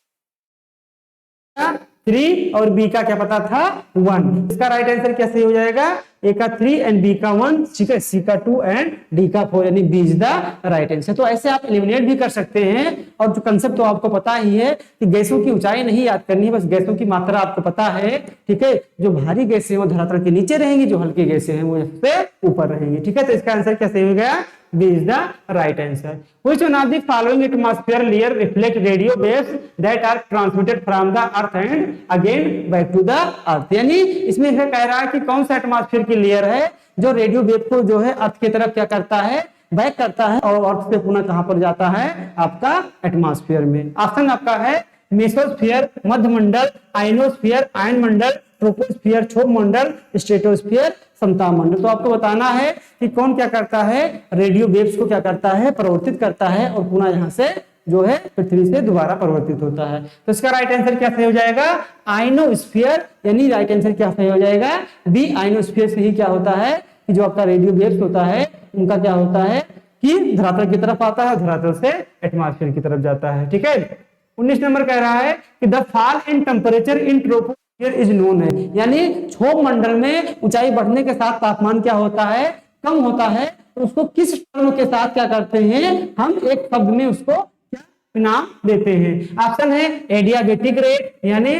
3 और बी का क्या पता था? 1। इसका राइट आंसर क्या सही हो जाएगा? ए का 3 एंड बी का 1, ठीक है, सी का 2 एंड डी का 4, यानी b is the right answer. तो ऐसे आप एलिमिनेट भी कर सकते हैं। और जो कंसेप्ट तो आपको पता ही है कि गैसों की ऊंचाई नहीं याद करनी है, बस गैसों की मात्रा आपको पता है। ठीक है, जो भारी गैसें वो धरातल के नीचे रहेंगी, जो हल्की गैसें हैं वो इससे ऊपर रहेंगी। ठीक है, तो इसका आंसर क्या सही हो गया? B is the right answer. Which one of the following atmosphere layer reflect radio waves that are transmitted from the earth and again back to the earth? यानी इसमें यह कह रहा है कि कौन सा एटमॉस्फेयर की लेयर है जो रेडियो वेव को जो है अर्थ की तरफ क्या करता है? बैक करता है और अर्थ से पुनः कहां पर जाता है? आपका एटमॉस्फेयर में। ऑप्शन आपका है मेसोस्फीयर, मध्यमंडल, आइनोस्फीयर, आयन मंडल, ट्रोपोस्फीयर, क्षोभ मंडल, स्ट्रेटोस्फीयर, समताप मंडल। तो आपको बताना है कि कौन क्या करता है? रेडियो वेव्स को क्या करता है? परिवर्तित करता है और पुनः यहां से जो है पृथ्वी से दोबारा परिवर्तित होता है। तो इसका राइट आंसर क्या सही हो जाएगा? आइनोस्फीयर, यानी राइट आंसर क्या सही हो जाएगा? बी, आइनोस्फीयर से ही क्या होता है कि जो आपका रेडियो वेव्स होता है उनका क्या होता है कि धरातल की तरफ आता है और धरातल से एटमॉस्फेयर की तरफ जाता है। ठीक है, 19 नंबर कह रहा है कि the fall in temperature in troposphere is known है, यानी क्षोभ मंडल में ऊंचाई बढ़ने के साथ तापमान क्या होता है? कम होता है। तो उसको किस टर्म के साथ क्या करते हैं? हम एक शब्द में उसको क्या नाम देते हैं? ऑप्शन है एडियाबेटिक रेट, यानी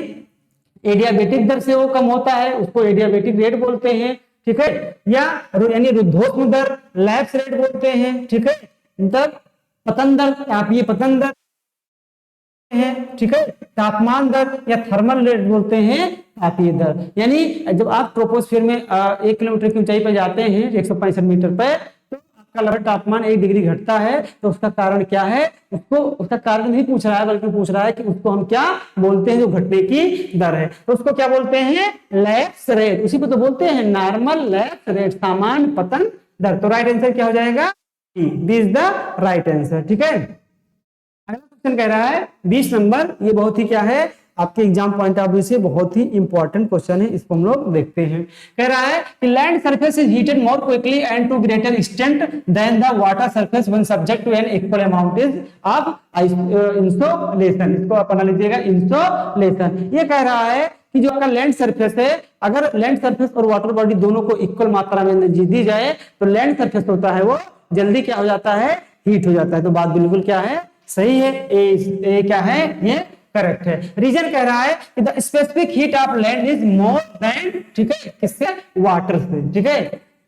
एडियाबेटिक दर से वो कम होता है, उसको एडियाबेटिक रेट बोलते हैं। ठीक है, या यानी रुद्धोष्म दर, लैप्स रेट बोलते हैं। ठीक है, मतलब पतन दर, तापीय पतन दर है। ठीक है, तापमान दर या थर्मल रेट बोलते हैं तापीय दर। यानी जब आप ट्रोपोस्फीयर में 1 किलोमीटर की ऊंचाई पर जाते हैं 165 मीटर पर, तो आपका लगभग तापमान 1 डिग्री घटता है। तो उसका कारण क्या है? उसको उसका कारण नहीं पूछ रहा है, बल्कि पूछ रहा है कि उसको हम क्या बोलते हैं जो घटने की दर है। तो उसको क्या बोलते हैं? Lapse rate. उसी को तो बोलते हैं नॉर्मल लैप्स रेट, सामान्य पतन दर। तो राइट आंसर क्या हो जाएगा? B is the right answer. ठीक है, अगला क्वेश्चन कह रहा है 20 नंबर, ये बहुत ही क्या है आपके एग्जाम पॉइंट ऑफ व्यू से बहुत ही इंपॉर्टेंट क्वेश्चन है, इसको हम लोग देखते हैं। कह रहा है कि land surface is heated more quickly and to greater extent then the water surface when subject to an equal amount is of insolation. इसको आप बना लीजिएगा, इंसोलेशन। ये कह रहा है कि जो आपका लैंड सरफेस है, अगर लैंड सरफेस और वाटर बॉडी दोनों को इक्वल मात्रा में एनर्जी दी जाए तो लैंड सरफेस होता है वो जल्दी क्या हो जाता है? हीट हो जाता है। तो बात बिल्कुल क्या है? सही है, ए क्या है? ये करेक्ट है। रीजन कह रहा है कि the specific heat of land is more than, ठीक है, किससे? वाटर से। ठीक है,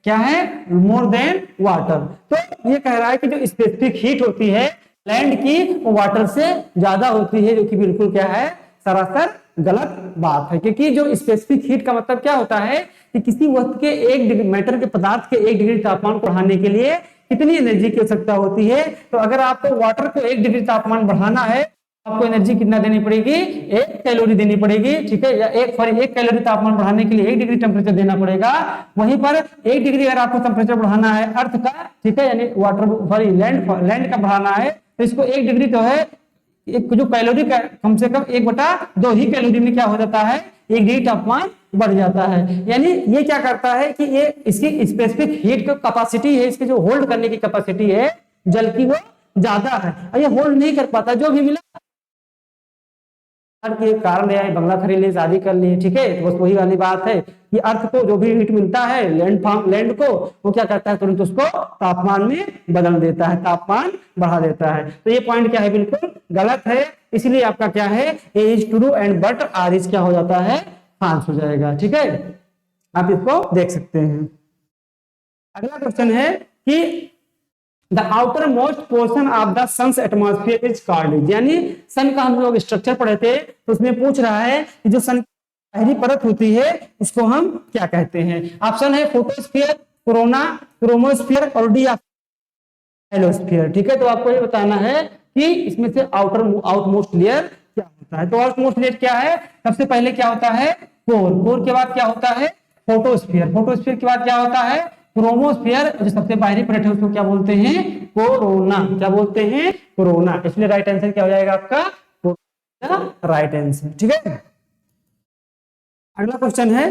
क्या है? More than water. तो ये कह रहा है कि जो स्पेसिफिक हीट होती है लैंड की, वो वाटर से ज्यादा होती है, जो कि बिल्कुल क्या है? सरासर गलत बात है। क्योंकि जो स्पेसिफिक हीट का मतलब क्या होता है कि किसी वस्तु के 1 डिग्री मैटर के पदार्थ के 1 डिग्री तापमान को बढ़ाने के लिए कितनी एनर्जी की आवश्यकता होती है। तो अगर आपको वाटर को 1 डिग्री तापमान बढ़ाना है, आपको एनर्जी कितना देनी पड़ेगी? 1 कैलोरी देनी पड़ेगी। ठीक है, या 1 कैलोरी तापमान बढ़ाने के लिए 1 डिग्री टेम्परेचर देना पड़ेगा। वहीं पर 1 डिग्री अगर आपको टेम्परेचर बढ़ाना है अर्थ का, ठीक है, यानी वाटर लैंड का बढ़ाना है, तो इसको 1 डिग्री तो है, एक जो कैलोरी का कम से कम 1/2 ही कैलोरी में क्या हो जाता है? 1 डिग्री तापमान बढ़ जाता है। यानी ये क्या करता है कि ये इसकी स्पेसिफिक हीट की कैपेसिटी है, इसकी जो होल्ड करने की कैपेसिटी है जल की, वो ज्यादा है और ये होल्ड नहीं कर पाता। जो भी मिला के कारण है, बंगला खरीद लिए, शादी कर लिए, ठीक है, तो बस वही वाली बात है कि अर्थ को जो भी हीट मिलता है लैंड को, वो क्या करता है? तुरंत उसको तापमान में बदल देता है, तापमान बढ़ा देता है। तो ये पॉइंट क्या है? बिल्कुल गलत है। इसलिए आपका क्या है? A is true and but R is क्या हो जाता है? फॉल्स हो जाएगा। ठीक है, आप इसको देख सकते हैं। अगला क्वेश्चन है कि the outermost portion of the sun's atmosphere is called, यानी सन का हम लोग स्ट्रक्चर पढ़े थे, तो उसमें पूछ रहा है कि जो सन पहली परत होती है उसको हम क्या कहते हैं। ऑप्शन है फोटोस्फीयर, कोरोना, क्रोमोस्फीयर और डी हेलोस्फीयर। ठीक है, तो आपको ये बताना है कि इसमें से आउटमोस्ट लेयर क्या होता है। तो आउटमोस्ट लेयर क्या है, सबसे पहले क्या होता है कोर, कोर के बाद क्या होता है फोटोस्फीयर, फोटोस्फीयर के बाद क्या होता है क्रोमोस्फीयर, जो सबसे बाहरी परत है उसको क्या बोलते हैं कोरोना, क्या बोलते हैं कोरोना। इसलिए राइट आंसर क्या हो जाएगा आपका राइट आंसर। ठीक है, अगला क्वेश्चन है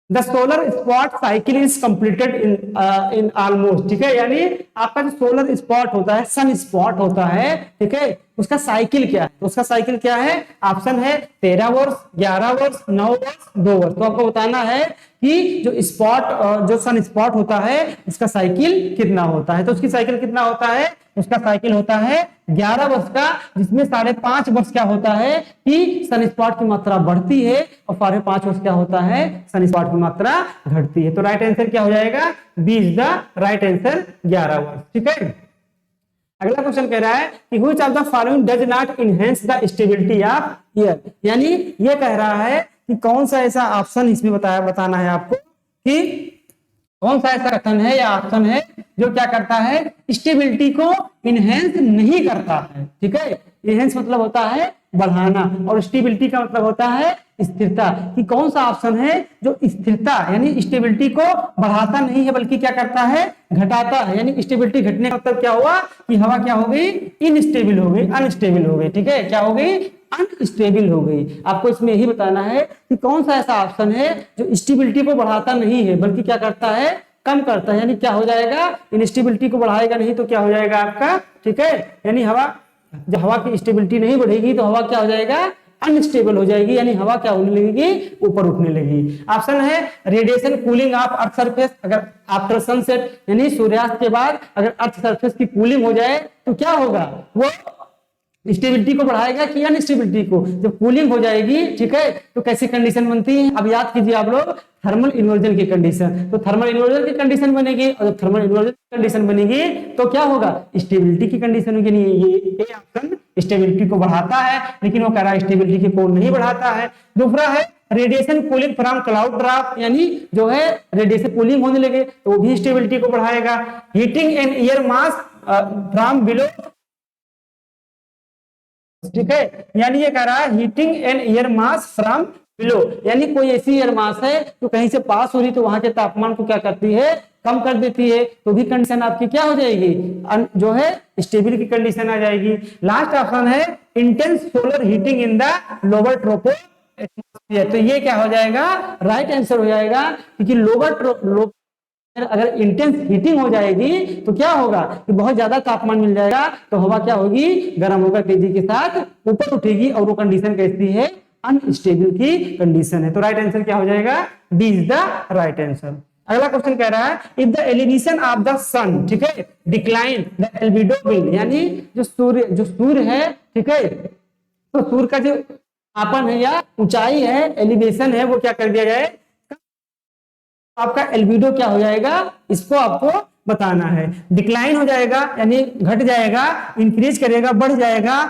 the solar spot cycle is completed in almost. ठीक है, यानी आपका जो सोलर स्पॉट होता है, सन स्पॉट होता है, ठीक है, उसका साइकिल क्या है, तो उसका साइकिल क्या है। ऑप्शन है 13 वर्ष, 11 वर्ष, 9 वर्ष, 2 वर्ष। तो आपको बताना है कि जो स्पॉट जो सन स्पॉट होता है उसका साइकिल कितना होता है। तो उसकी साइकिल कितना होता है, उसका साइकिल होता है 11 वर्ष का, जिसमें 5.5 वर्ष क्या होता है कि सन स्पॉट की मात्रा बढ़ती है और 5.5 वर्ष क्या होता है सन स्पॉट की मात्रा घटती है। तो राइट आंसर क्या हो जाएगा, B is the right answer 11 वर्ष। ठीक है, अगला क्वेश्चन कह रहा है कि which of the following does not enhance the stability of year, यानी ये कह रहा है कि कौन सा ऐसा ऑप्शन इसमें बताना है आपको कि कौन सा ऐसा कथन है या ऑप्शन है जो क्या करता है स्टेबिलिटी को इनहेंस नहीं करता है। ठीक है, इनहेंस मतलब होता है बढ़ाना और स्टेबिलिटी का मतलब होता है स्थिरता, कि कौन सा ऑप्शन है जो स्थिरता यानी स्टेबिलिटी को बढ़ाता नहीं है बल्कि क्या करता है घटाता है। यानी स्टेबिलिटी घटने का मतलब क्या हुआ कि हवा क्या हो गई इनस्टेबल हो गई, अनस्टेबल हो गई। ठीक है, क्या हो गई अनस्टेबल हो गई। आपको इसमें यही बताना है कि कौन सा ऐसा ऑप्शन है जो स्टेबिलिटी को बढ़ाता नहीं है बल्कि क्या करता है कम करता है। यानी क्या हो जाएगा, इनस्टेबिलिटी को बढ़ाएगा नहीं तो क्या हो जाएगा आपका, ठीक है, यानी हवा जब हवा की स्टेबिलिटी नहीं बढ़ेगी तो हवा क्या हो जाएगा अनस्टेबल हो जाएगी, यानी हवा क्या होने लगेगी ऊपर उठने लगेगी। ऑप्शन है radiation cooling of earth surface, अगर आफ्टर सनसेट यानी सूर्यास्त के बाद अगर अर्थ सरफेस की कूलिंग हो जाए तो क्या होगा, वो स्टेबिलिटी को बढ़ाएगा कि अनस्टेबिलिटी को। जब कूलिंग हो जाएगी, ठीक है, तो कैसी कंडीशन बनती है, अब याद कीजिए आप लोग थर्मल इन्वर्जन की कंडीशन। तो थर्मल इन्वर्जन की कंडीशन बनेगी और जब थर्मल इन्वर्जन की कंडीशन बनेगी तो क्या होगा स्टेबिलिटी की कंडीशन होगी। ये ऑप्शन स्टेबिलिटी को बढ़ाता है, लेकिन वो कह रहा है स्टेबिलिटी को नहीं बढ़ाता है। दूसरा है radiation cooling from cloud draft, यानी जो है रेडिएशन कूलिंग होने लगे तो वो भी स्टेबिलिटी को बढ़ाएगा। Heating N air mass from below, ठीक है, यानी ये कह रहा है heating N air mass from below, यानी कोई ऐसी एयर मास है तो कहीं से पास हो रही तो वहां के तापमान को क्या करती है कम कर देती है, तो भी कंडीशन आपकी क्या हो जाएगी जो है स्टेबिलिटी की कंडीशन आ जाएगी। लास्ट ऑप्शन है intense solar heating in the lower ट्रोपो atmosphere, तो ये क्या हो जाएगा राइट आंसर हो जाएगा, क्योंकि लोअर अगर इंटेंस हीटिंग हो जाएगी तो क्या होगा कि बहुत ज्यादा तापमान मिल जाएगा तो हवा क्या होगी गर्म होकर तेजी के साथ ऊपर उठेगी और वो कंडीशन कैसी है अनस्टेबल की कंडीशन है। तो राइट आंसर क्या हो जाएगा, D is the right answer. अगला क्वेश्चन कह रहा है if the elevation of the sun, ठीक है, डिक्लाइन द एल्बिडो विल, यानी जो सूर्य है, ठीक है, तो सूर्य का जो तापमान है या ऊंचाई है एलिवेशन है वो क्या कर दिया जाए, आपका एल्बिडो क्या हो जाएगा इसको आपको बताना है। डिक्लाइन हो जाएगा यानी घट जाएगा, इंक्रीज करेगा बढ़ जाएगा,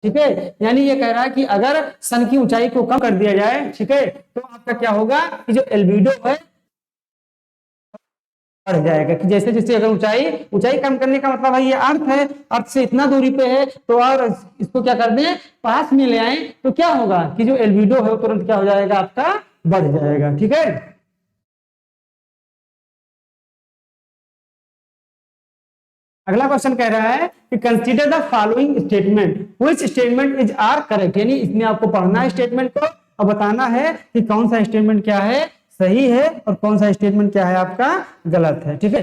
ठीक है, यानी ये कह रहा है कि अगर सन की ऊंचाई को कम कर दिया जाए, ठीक है, तो आपका क्या होगा कि जो एल्बिडो है बढ़ जाएगा। कि जैसे जैसे अगर ऊंचाई कम करने का मतलब है ये अर्थ है, अर्थ से इतना दूरी पे है तो और इसको क्या कर दें पास में ले आए तो क्या होगा कि जो एल्बिडो है वो तुरंत क्या हो जाएगा आपका बढ़ जाएगा। ठीक है, अगला क्वेश्चन कह रहा है कि consider the following statement which statement is are correct, यानी इसमें आपको पढ़ना है स्टेटमेंट को और बताना है कि कौन सा स्टेटमेंट क्या है सही है और कौन सा स्टेटमेंट क्या है आपका गलत है। ठीक है,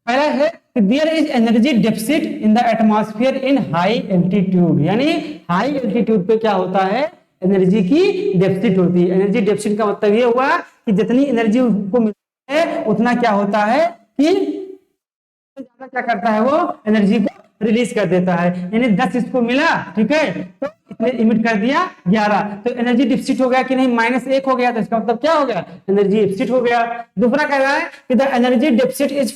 पहला है कि there is energy deficit in the atmosphere in high altitude, यानी हाई एल्टीट्यूड पे क्या होता है एनर्जी की डेफिसिट होती है। एनर्जी डेफिसिट का मतलब ये हुआ कि जितनी एनर्जी उनको मिलती है उतना क्या होता है कि ज्यादा क्या करता है वो एनर्जी को रिलीज कर देता है, यानी 10 इसको मिला, ठीक है, तो इसने इमिट कर दिया 11, तो एनर्जी डिफिसिट हो गया कि नहीं, -1 हो गया, तो इसका मतलब क्या हो गया, एनर्जी डिफिसिट हो गया। दूसरा कह रहा है कि the energy deficit is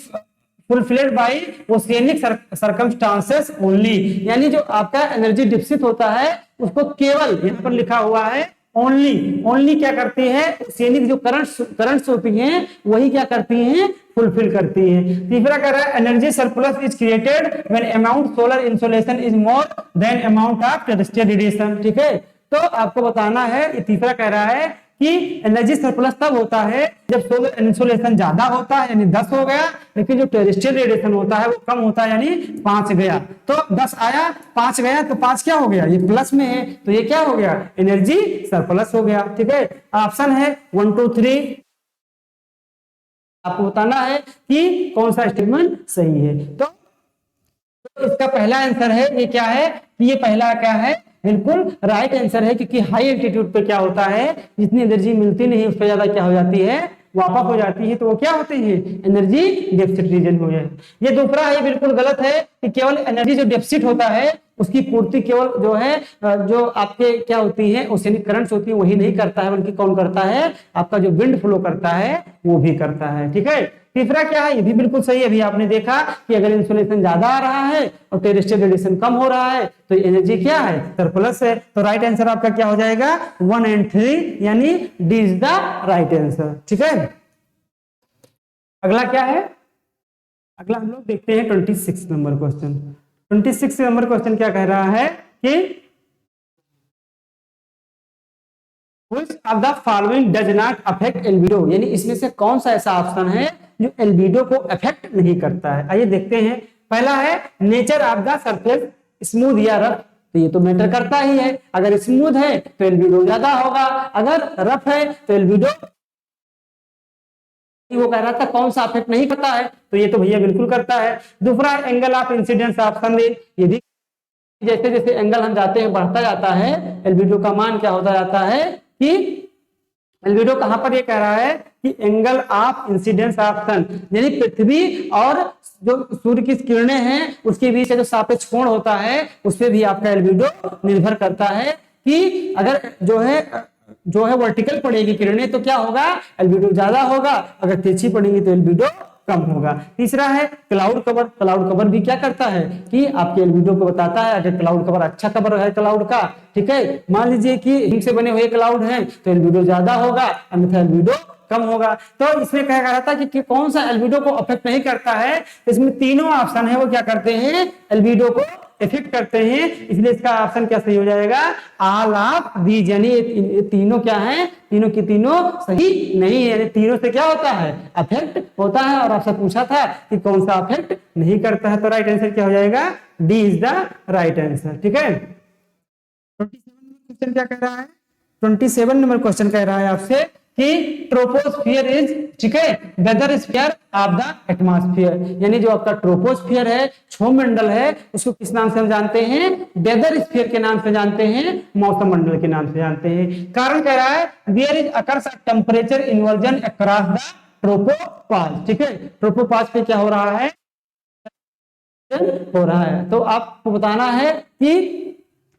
fulfilled by oceanic circumstances only, यानी जो आपका एनर्जी डिफिसिट होता है उसको केवल, यहाँ पर लिखा हुआ है ओनली क्या करती है, ओशियनिक जो करंट्स होती हैं वही क्या करती हैं, फुलफिल करती है। तीसरा कह रहा है energy surplus is created when amount solar insolation is more than amount of terrestrial radiation, ठीक है, तो आपको बताना है, ये तीसरा कह रहा है कि एनर्जी सरप्लस तब होता है जब सोलर इंसोलेशन ज्यादा होता है यानी 10 हो गया, लेकिन जो टेरेस्ट्रियल रेडिएशन होता है वो कम होता है यानी 5 गया, तो 10 आया 5 गया, तो 5 क्या हो गया, ये प्लस में है, तो ये क्या हो गया, एनर्जी सरप्लस हो गया, ठीक है। ऑप्शन है 1 2 3, आपको बताना है कि कौन सा स्टेटमेंट सही है। तो इसका पहला आंसर है, ये क्या है, ये पहला क्या है, बिल्कुल राइट आंसर है, क्योंकि हाई एल्टीट्यूड पे क्या होता है, जितनी एनर्जी मिलती नहीं उससे ज्यादा क्या हो जाती है, वापस हो जाती है, तो वो क्या होती है, एनर्जी डेफिसिट रीजन हो जाए। ये दूसरा है, बिल्कुल गलत है कि केवल एनर्जी जो डेफिसिट होता है उसकी पूर्ति केवल जो है जो आपके क्या होती है ओशियनिक करंट्स होती है वही नहीं करता है, बल्कि कौन करता है, आपका जो विंड फ्लो करता है वो भी करता है, ठीक है। तीसरा क्या है, ये भी बिल्कुल सही है, अभी आपने देखा कि अगर इंसोलेशन ज्यादा आ रहा है और टेरेस्ट्रियल रेडिएशन कम हो रहा है तो एनर्जी क्या है, सरप्लस है, तो राइट आंसर आपका क्या हो जाएगा 1 और 3, यानी D is the right answer, ठीक है। अगला क्या है, अगला हम लोग देखते हैं 26 नंबर क्वेश्चन। 26 नंबर क्वेश्चन क्या कह रहा है कि Which of the following does not affect albedo, यानी इसमें से कौन सा ऐसा ऑप्शन है जो एल्बिडो को अफेक्ट नहीं करता है। आइए देखते हैं। पहला है nature of the surface smooth या रफ, तो ये तो मैटर करता ही है, अगर स्मूथ है तो एल्बिडो ज्यादा होगा, अगर रफ है तो एल्बिडो, वो कह रहा था कौन सा अफेक्ट नहीं करता है, तो ये तो भैया बिल्कुल करता है। दूसरा एंगल ऑफ इंसिडेंस ऑफ सनरे, ये भी जैसे जैसे एंगल हम जाते हैं बढ़ता जाता है एल्बिडो का मान क्या होता जाता है कि एल्बिडो कहां पर ये कह रहा है कि एंगल ऑफ इंसिडेंस ऑफ सन, यानी पृथ्वी और जो सूर्य की किरणें हैं उसके बीच जो सापेक्ष कोण होता है उस पर भी आपका एल्बिडो निर्भर करता है कि अगर जो है वर्टिकल पड़ेगी किरणें तो क्या होगा, एल्बिडो ज्यादा होगा, अगर तिरछी पड़ेगी तो एल्बिडो कम होगा। तीसरा है क्लाउड कवर, क्लाउड कवर भी क्या करता है कि आपके एल्बिडो को बताता है, अगर क्लाउड कवर अच्छा कवर है क्लाउड का, ठीक है, मान लीजिए कि हिम से बने हुए क्लाउड हैं तो एल्बिडो ज्यादा होगा, अन्यथा एल्बिडो कम होगा। तो इसमें कहा रहा था कि कौन सा एल्बिडो को अफेक्ट नहीं करता है, इसमें तीनों ऑप्शन है वो क्या करते हैं, एल्बिडो को इफेक्ट करते हैं, इसलिए इसका ऑप्शन क्या सही हो जाएगा, ऑल ऑफ दीज, यानी ये तीनों क्या हैं, तीनों की तीनों सही नहीं है, यानी तीनों से क्या होता है, अफेक्ट होता है, और आपसे पूछा था कि कौन सा अफेक्ट नहीं करता है, तो राइट आंसर क्या हो जाएगा, D is the right answer, ठीक है। 27 क्वेश्चन क्या कह रहा है, 27 नंबर क्वेश्चन कह रहा है आपसे कि ट्रोपोस्फियर इज, ठीक है, weather sphere of the atmosphere, यानी जो आपका ट्रोपोस्फियर है क्षोमंडल है उसको किस नाम से हम जानते हैं, वेदर स्फीयर के नाम से जानते हैं, मौसम मंडल के नाम से जानते हैं। कारण कह रहा है there is occurs temperature inversion across the tropopause, ठीक है, ट्रोपोपॉज पे क्या हो रहा है, हो रहा है, तो आपको बताना है कि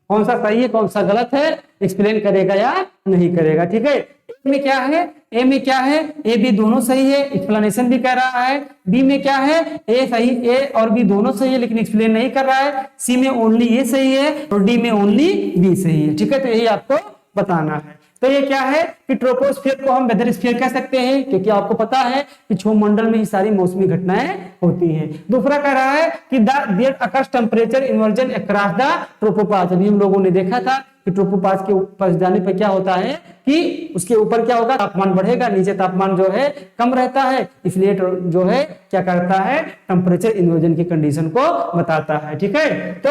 कौन सा सही है कौन सा गलत है, एक्सप्लेन करेगा या नहीं करेगा, ठीक है। ए में क्या है, ए में क्या है, ए बी दोनों सही है, एक्सप्लेनेशन भी कर रहा है। बी में क्या है, ए सही, ए और बी दोनों सही है लेकिन एक्सप्लेन नहीं कर रहा है। सी में ओनली ये सही है और डी में ओनली बी सही है, ठीक है, तो यही आपको बताना है। तो ये क्या है कि ट्रोपोस्फियर को हम वेदर स्फीयर कह सकते हैं क्योंकि आपको पता है कि क्षोमंडल में ही सारी मौसमी घटनाएं होती हैं। दूसरा कह रहा है कि there occurs temperature inversion across the tropopause, अभी हम लोगों ने देखा था कि ट्रोपोपॉज के ऊपर जाने पर क्या होता है कि उसके ऊपर क्या होगा, तापमान बढ़ेगा, नीचे तापमान जो है कम रहता है, इसलिए जो है क्या करता है, टेम्परेचर इन्वर्जन की कंडीशन को बताता है, ठीक है। तो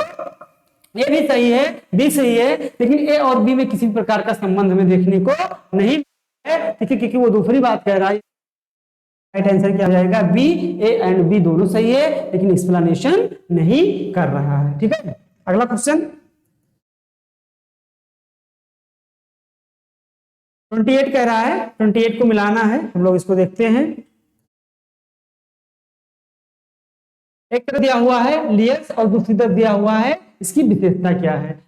ए भी सही है, बी सही है, लेकिन ए और बी में किसी प्रकार का संबंध हमें देखने को नहीं है, ठीक है, क्योंकि वो दूसरी बात कह रहा है। राइट आंसर क्या हो जाएगा, बी, ए एंड बी दोनों सही है लेकिन एक्सप्लेनेशन नहीं कर रहा है, ठीक है। अगला क्वेश्चन 28 कह रहा है, 28 को मिलाना है, हम लोग इसको देखते हैं। एक तरफ दिया हुआ है लेयर्स और दूसरी तरफ दिया हुआ है इसकी विशेषता क्या है।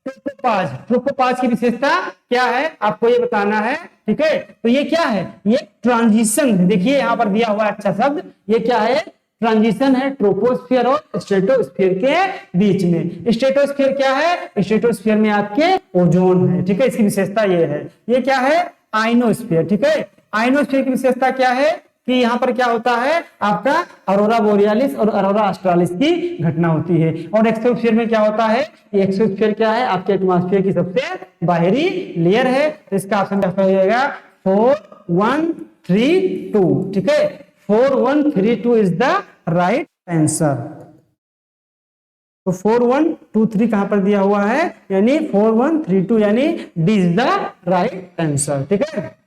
ट्रोपोपाज की विशेषता क्या है आपको ये बताना है, ठीक है। तो ये क्या है, ये ट्रांजिशन, देखिए यहाँ पर दिया हुआ है अच्छा शब्द, ये क्या है, ट्रांजिशन है ट्रोपोस्फियर और स्ट्रेटोस्फियर के बीच में। स्ट्रेटोस्फियर क्या है, स्ट्रेटोस्फियर में आपके ओजोन है, ठीक है, इसकी विशेषता ये है। ये क्या है, आइनोस्फियर, ठीक है। आइनोस्फियर की विशेषता क्या है कि यहाँ पर क्या होता है आपका अरोरा बोरियालिस और अरोरा ऑस्ट्रालिस की घटना होती है। और एक्सोस्फीयर में क्या होता है, ये एक्सोस्फीयर क्या है, आपके एटमॉस्फेयर की सबसे बाहरी लेयर है। तो इसका ऑप्शन हो जाएगा 4132, ठीक है, 4132 इज द राइट आंसर। तो 4123 कहां पर दिया हुआ है, यानी 4132 यानी D is the right answer, ठीक है।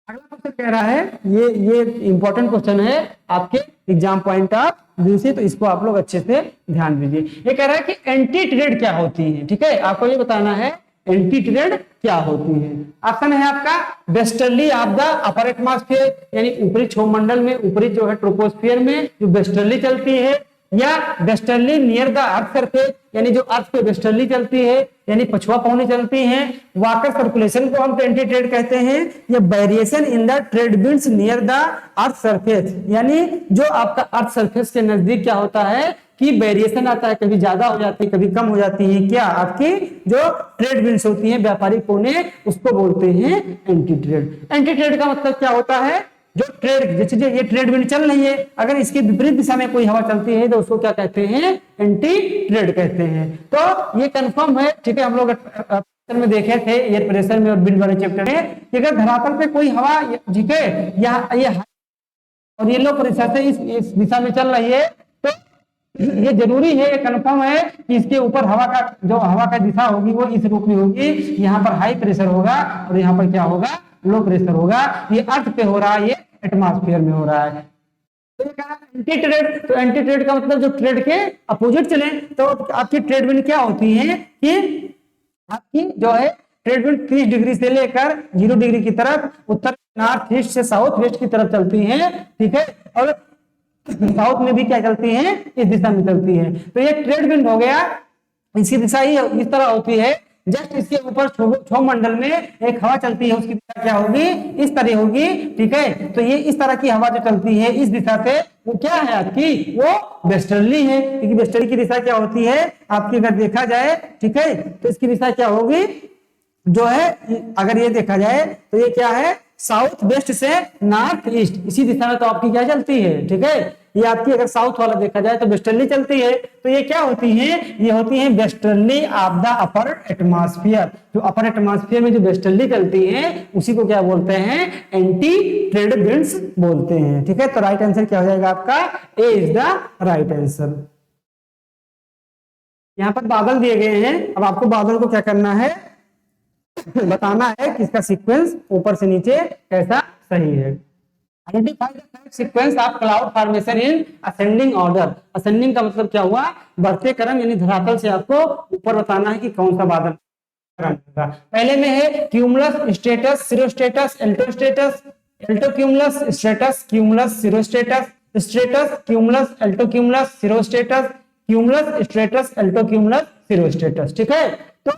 अगला क्वेश्चन कह रहा है, ये इंपॉर्टेंट क्वेश्चन है आपके एग्जाम पॉइंट ऑफ व्यू से, तो इसको आप लोग अच्छे से ध्यान दीजिए। ये कह रहा है कि एंटीट्रेड क्या होती है, ठीक है, आपको ये बताना है एंटीट्रेड क्या होती है। ऑप्शन है आपका westerly of the upper atmosphere, यानी ऊपरी क्षोभमंडल में, ऊपरी जो है ट्रोपोस्फियर में जो वेस्टर्ली चलती है, या westerly near the earth surface, यानी जो अर्थ पे वेस्टर्ली चलती है, यानी पछुआ पौनी चलती है। वाकर सर्कुलेशन को हम एंटी ट्रेड कहते हैं। या variation in the trade winds near the earth surface, यानी जो आपका अर्थ सरफेस के नजदीक क्या होता है कि वेरिएशन आता है, कभी ज्यादा हो जाती है कभी कम हो जाती है, क्या आपकी जो ट्रेड विंड्स होती हैं व्यापारिक पौने, उसको बोलते हैं एंटी ट्रेड। एंटी ट्रेड का मतलब क्या होता है, जो ट्रेड, जैसे ये ट्रेड विंड चल रही है, अगर इसके विपरीत दिशा में कोई हवा चलती है तो उसको क्या कहते हैं, एंटी ट्रेड कहते हैं। तो ये कंफर्म है, ठीक है, हम लोग में देखे थे एयर प्रेशर में और विंड वाले चैप्टर में कि अगर धरातल पे कोई हवा, ठीक है, ये और ये लो प्रेशर से इस दिशा में चल रही है, तो ये जरूरी है, ये कंफर्म है कि इसके ऊपर हवा का जो हवा का दिशा होगी वो इस रूप में होगी, यहाँ पर हाई प्रेशर होगा और यहाँ पर क्या होगा, लो प्रेशर होगा। ये अर्थ पे हो रहा है, ये एटमॉस्फेयर में हो रहा है। तो एंटी ट्रेड, तो एंटी ट्रेड का मतलब जो ट्रेड के अपोजिट चले, तो आपकी ट्रेड विंड क्या होती है कि आपकी जो है ट्रेड विंड 30 डिग्री से लेकर 0 डिग्री की तरफ, उत्तर नॉर्थ ईस्ट से साउथ वेस्ट की तरफ चलती है, ठीक है, और साउथ में भी क्या चलती है, इस दिशा में चलती है। तो ये ट्रेड विंड हो गया, इसकी दिशा ही इस तरह होती है, जस्ट इसके ऊपर क्षोभमंडल में एक हवा चलती है, उसकी दिशा क्या होगी, इस तरह होगी, ठीक है। तो ये इस तरह की हवा जो चलती है इस दिशा से, वो क्या है आपकी, वो वेस्टर्ली है, क्योंकि वेस्टर्ली की दिशा क्या होती है आपकी, अगर देखा जाए, ठीक है, तो इसकी दिशा क्या होगी, जो है अगर ये देखा जाए तो ये क्या है, साउथ वेस्ट से नॉर्थ ईस्ट, इसी दिशा में तो आपकी क्या चलती है, ठीक है। ये आपकी अगर साउथ वाला देखा जाए तो वेस्टर्ली चलती है, तो ये क्या होती है, ये होती है westerly of the upper atmosphere. जो अपर एटमॉस्फेयर में जो वेस्टर्ली चलती है उसी को क्या बोलते हैं, एंटी ट्रेड विंड्स बोलते हैं, ठीक है। तो राइट आंसर क्या हो जाएगा आपका, ए इज द राइट आंसर। यहाँ पर बादल दिए गए हैं, अब आपको बादल को क्या करना है, बताना है कि इसका सीक्वेंस ऊपर से नीचे कैसा सही है। Identify the correct sequence of cloud formation in ascending order. Ascending का मतलब क्या हुआ, बढ़ते क्रम, यानी धरातल से आपको ऊपर बताना है कि कौन सा बादल क्रम होगा। पहले में है क्यूमुलस, स्ट्रेटस, सिरोस्ट्रेटस, एल्टोस्ट्रेटस, एल्टोक्यूमुलस, स्ट्रेटस, क्यूमुलस, सिरोस्ट्रेटस, स्ट्रेटस, क्यूमुलस, एल्टोक्यूमुलस, सिरोस्ट्रेटस, क्यूमुलस, स्ट्रेटस, एल्टोक्यूमुलस, सिरोस्ट्रेटस, ठीक है। तो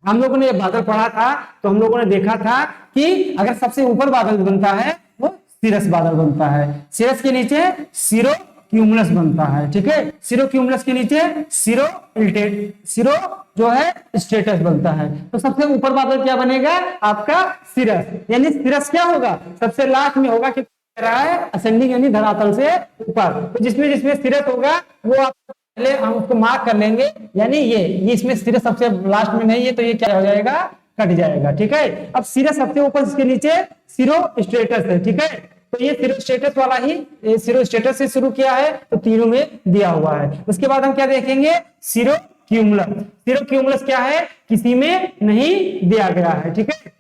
हम लोगों ने ये बादल पढ़ा था, तो हम लोगों ने देखा था कि अगर सबसे ऊपर बादल बनता है वो सिरस बादल बनता है, सिरस के नीचे सिरो क्यूमुलस बनता है, ठीक है, सिरो क्यूमुलस के नीचे सिरो जो है स्ट्रेटस बनता है। तो सबसे ऊपर बादल क्या बनेगा आपका, सिरस, यानी सिरस क्या होगा, सबसे लास्ट में होगा, क्योंकि रहा है असेंडिंग यानी धरातल से ऊपर। तो जिसमें जिसमें सिरस होगा वो आप पहले हम उसको मार्क कर लेंगे, यानी ये इसमें सिरस सबसे लास्ट में नहीं है, तो ये क्या हो जाएगा, कट जाएगा, ठीक है। अब सिरस सबसे ऊपर, इसके नीचे सिरो स्ट्रेटस है, ठीक है। तो ये सिरो स्ट्रेटस वाला ही, सिरो स्ट्रेटस से शुरू किया है, तो तीनों में दिया हुआ है। उसके बाद हम क्या देखेंगे, सिरो क्यूमुलस। सिरो क्यूमुलस क्या है, किसी में नहीं दिया गया है, ठीक है।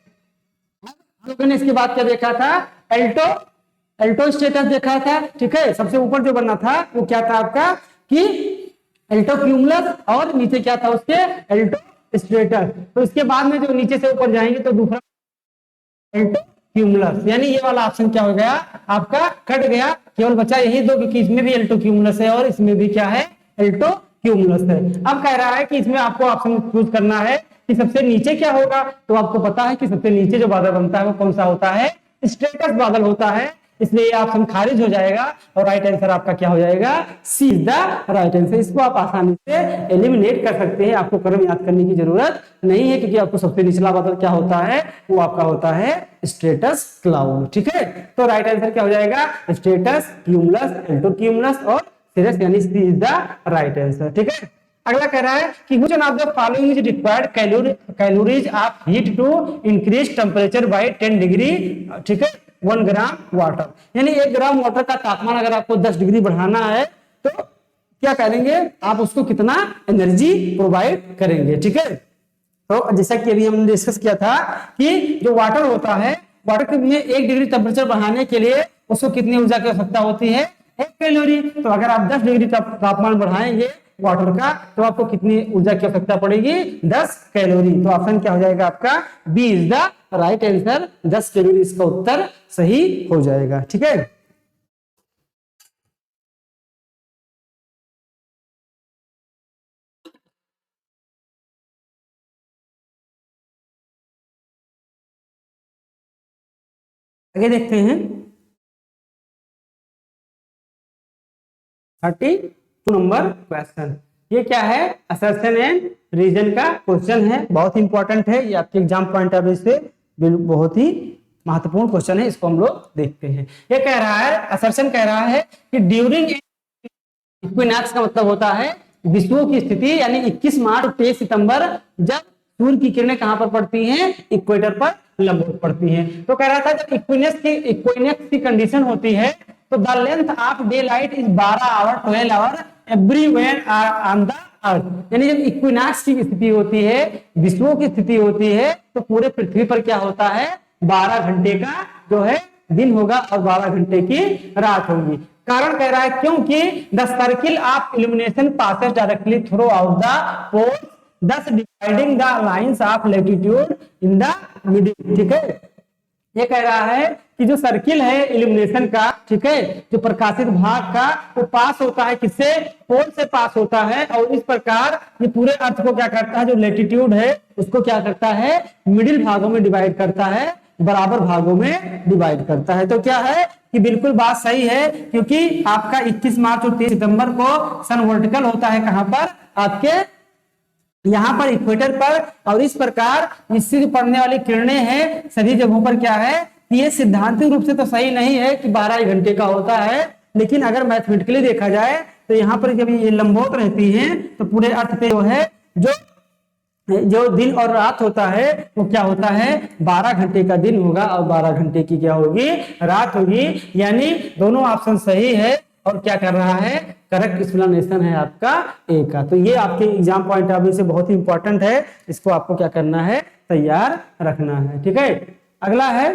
हम लोगों ने इसके बाद क्या देखा था, एल्टो स्ट्रेटस देखा था, ठीक है। सबसे ऊपर जो बनना था वो क्या था आपका, कि एल्टोक्यूमुलस, और नीचे क्या था उसके, एल्टो स्ट्रेटस। तो इसके बाद में जो नीचे से ऊपर जाएंगे तो दूसरा एल्टो क्यूमुलस, यानी ये वाला ऑप्शन क्या हो गया आपका, कट गया, केवल बचा यही दो, क्योंकि इसमें भी एल्टो क्यूमुलस है और इसमें भी क्या है, एल्टो क्यूमुलस है। अब कह रहा है कि इसमें आपको ऑप्शन चूज करना है कि सबसे नीचे क्या होगा, तो आपको पता है कि सबसे नीचे जो बादल बनता है वो कौन सा होता है, स्ट्रेटस बादल होता है, इसलिए ये ऑप्शन खारिज हो जाएगा और राइट आंसर आपका क्या हो जाएगा, C is the right answer. इसको आप आसानी से एलिमिनेट कर सकते हैं, आपको क्रम याद करने की जरूरत नहीं है, क्योंकि आपको सबसे निचला बादल क्या होता है, वो आपका होता है स्ट्रेटस क्लाउड। ठीक है, तो राइट आंसर क्या हो जाएगा, स्ट्रेटस, क्यूमुलस, एल्टो क्यूमुलस और सिरस, यानी सी इज द राइट आंसर। ठीक है, अगला कह रहा है कि which one of the following is required calories of heat to increase temperature by 10 degree. ठीक है, 1 ग्राम वाटर, यानी 1 ग्राम वाटर का तापमान अगर आपको 10 डिग्री बढ़ाना है तो क्या करेंगे आप, उसको कितना एनर्जी प्रोवाइड करेंगे। ठीक है, तो जैसा कि अभी हमने डिस्कस किया था कि जो वाटर होता है, वाटर में 1 डिग्री टेम्परेचर बढ़ाने के लिए उसको कितनी ऊर्जा की आवश्यकता होती है, 1 कैलोरी। तो अगर आप 10 डिग्री तापमान बढ़ाएंगे वाटर का, तो आपको कितनी ऊर्जा की आवश्यकता पड़ेगी, 10 कैलोरी। तो ऑप्शन क्या हो जाएगा आपका, b is the right answer, 10 calorie इसका उत्तर सही हो जाएगा। ठीक है, आगे देखते हैं 32 नंबर क्वेश्चन। ये क्या है, असर्शन एंड रीजन का क्वेश्चन है, बहुत इंपॉर्टेंट है, ये आपके एग्जाम पॉइंट ऑफ व्यू से बहुत ही महत्वपूर्ण क्वेश्चन है। इसको हम लोग देखते हैं। ये कह रहा है, असर्शन कह रहा है कि ड्यूरिंग इक्विनॉक्स का मतलब होता है विषुवत की स्थिति, यानी 21 मार्च और 23 सितंबर, जब सूर्य की किरणें कहां पर पड़ती हैं, इक्वेटर पर लंबवत पड़ती हैं। तो कह रहा था जब इक्विनॉक्स की कंडीशन होती है तो the length of day light is 12 hour 12 hour everywhere on the earth, यानी जब इक्विनॉक्स की स्थिति होती है, विषुवत की स्थिति होती है, तो पूरे पृथ्वी पर क्या होता है, 12 घंटे का जो है दिन होगा और 12 घंटे की रात होगी। कारण कह रहा है क्योंकि the circle of illumination passes directly throughout the poles, thus dividing the lines of latitude in the middle। ठीक है, ये कह रहा है कि जो सर्किल है इल्यूमिनेशन का, ठीक है, जो प्रकाशित भाग का, वो पास होता है किससे, पोल से पास होता है, और इस प्रकार ये पूरे अर्थ को क्या करता है, जो लेटीट्यूड है उसको क्या करता है, मिडिल भागों में डिवाइड करता है, बराबर भागों में डिवाइड करता है। तो क्या है कि बिल्कुल बात सही है, क्योंकि आपका 21 मार्च और 23 सितंबर को सन वर्टिकल होता है कहां पर, आपके यहां पर इक्वेटर पर, और इस प्रकार इससे जो पड़ने वाली किरणें हैं सभी जगहों पर क्या है, ये सिद्धांतिक रूप से तो सही नहीं है कि 12 घंटे का होता है, लेकिन अगर मैथमेटिकली देखा जाए तो यहाँ पर जब ये लंबवत रहती हैं तो पूरे अर्थ पे जो है जो दिन और रात होता है वो क्या होता है, 12 घंटे का दिन होगा और 12 घंटे की क्या होगी, रात होगी। यानी दोनों ऑप्शन सही है और क्या कर रहा है, करेक्ट एक्सप्लेनेशन है आपका ए का। तो ये आपके एग्जाम पॉइंट ऑफ व्यू से बहुत ही इंपॉर्टेंट है, इसको आपको क्या करना है, तैयार रखना है। ठीक है, अगला है,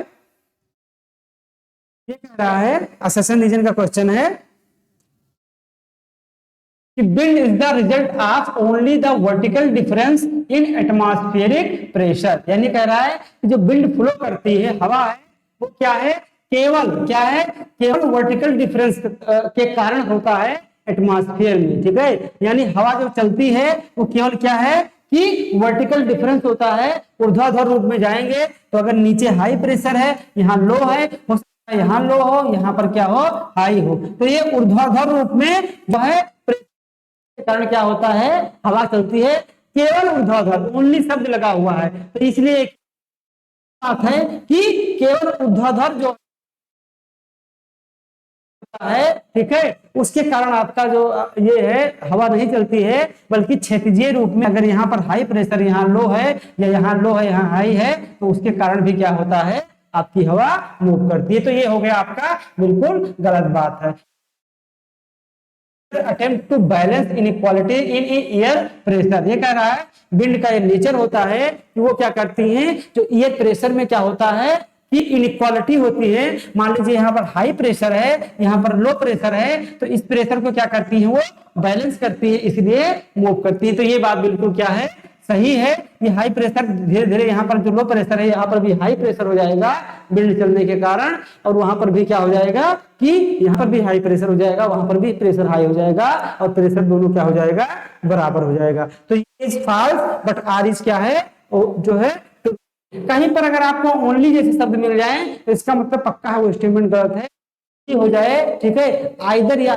ये कह रहा है असर्शन रीजन का क्वेश्चन है कि wind is the result of only the vertical difference in atmospheric pressure, यानी कह रहा है कि जो विंड फ्लो करती है, हवा है, वो क्या है, केवल वर्टिकल डिफरेंस के कारण होता है एटमॉस्फेयर में। ठीक है, यानी हवा जो चलती है वो केवल क्या है कि वर्टिकल डिफरेंस होता है, ऊर्ध्वाधर रूप में जाएंगे तो अगर नीचे हाई प्रेशर है, यहाँ लो है, हो सकता है यहाँ लो हो, यहाँ पर क्या हो, हाई हो, तो ये ऊर्ध्वाधर रूप में जो है के कारण क्या होता है, हवा चलती है, केवल ऊर्ध्वाधर, ओनली शब्द लगा हुआ है, तो इसलिए एक बात है कि केवल ऊर्ध्वाधर जो है, ठीक है, उसके कारण आपका जो ये है हवा नहीं चलती है, बल्कि क्षैतिजीय रूप में, अगर यहाँ पर हाई प्रेशर, यहाँ लो है, या यहाँ लो है, यहाँ हाई है, तो उसके कारण भी क्या होता है, आपकी हवा मूव करती है। तो ये हो गया आपका बिल्कुल गलत बात है। Attempt to balance inequality in air pressure, ये कह रहा है विंड का ये नेचर होता है कि वो क्या करती हैं, जो एयर प्रेशर में क्या होता है कि इनइक्वालिटी होती है। मान लीजिए यहाँ पर हाई प्रेशर है, यहाँ पर लो प्रेशर है, तो इस प्रेशर को क्या करती है, वो बैलेंस करती है, इसलिए मूव करती है। तो ये बात बिल्कुल क्या है, सही है। ये हाई प्रेशर धीरे धीरे यहाँ पर जो लो प्रेशर है यहाँ पर भी हाई प्रेशर हो जाएगा बिल्ड चलने के कारण, और वहां पर भी क्या हो जाएगा कि यहाँ पर भी हाई प्रेशर हो जाएगा, वहां पर भी प्रेशर हाई हो जाएगा, और प्रेशर दोनों क्या हो जाएगा, बराबर हो जाएगा। तो ये is false but R is क्या है, जो है कहीं पर अगर आपको ओनली जैसे शब्द मिल जाए तो इसका मतलब पक्का है वो स्टेटमेंट गलत है हो जाए, ठीक है। आइदर या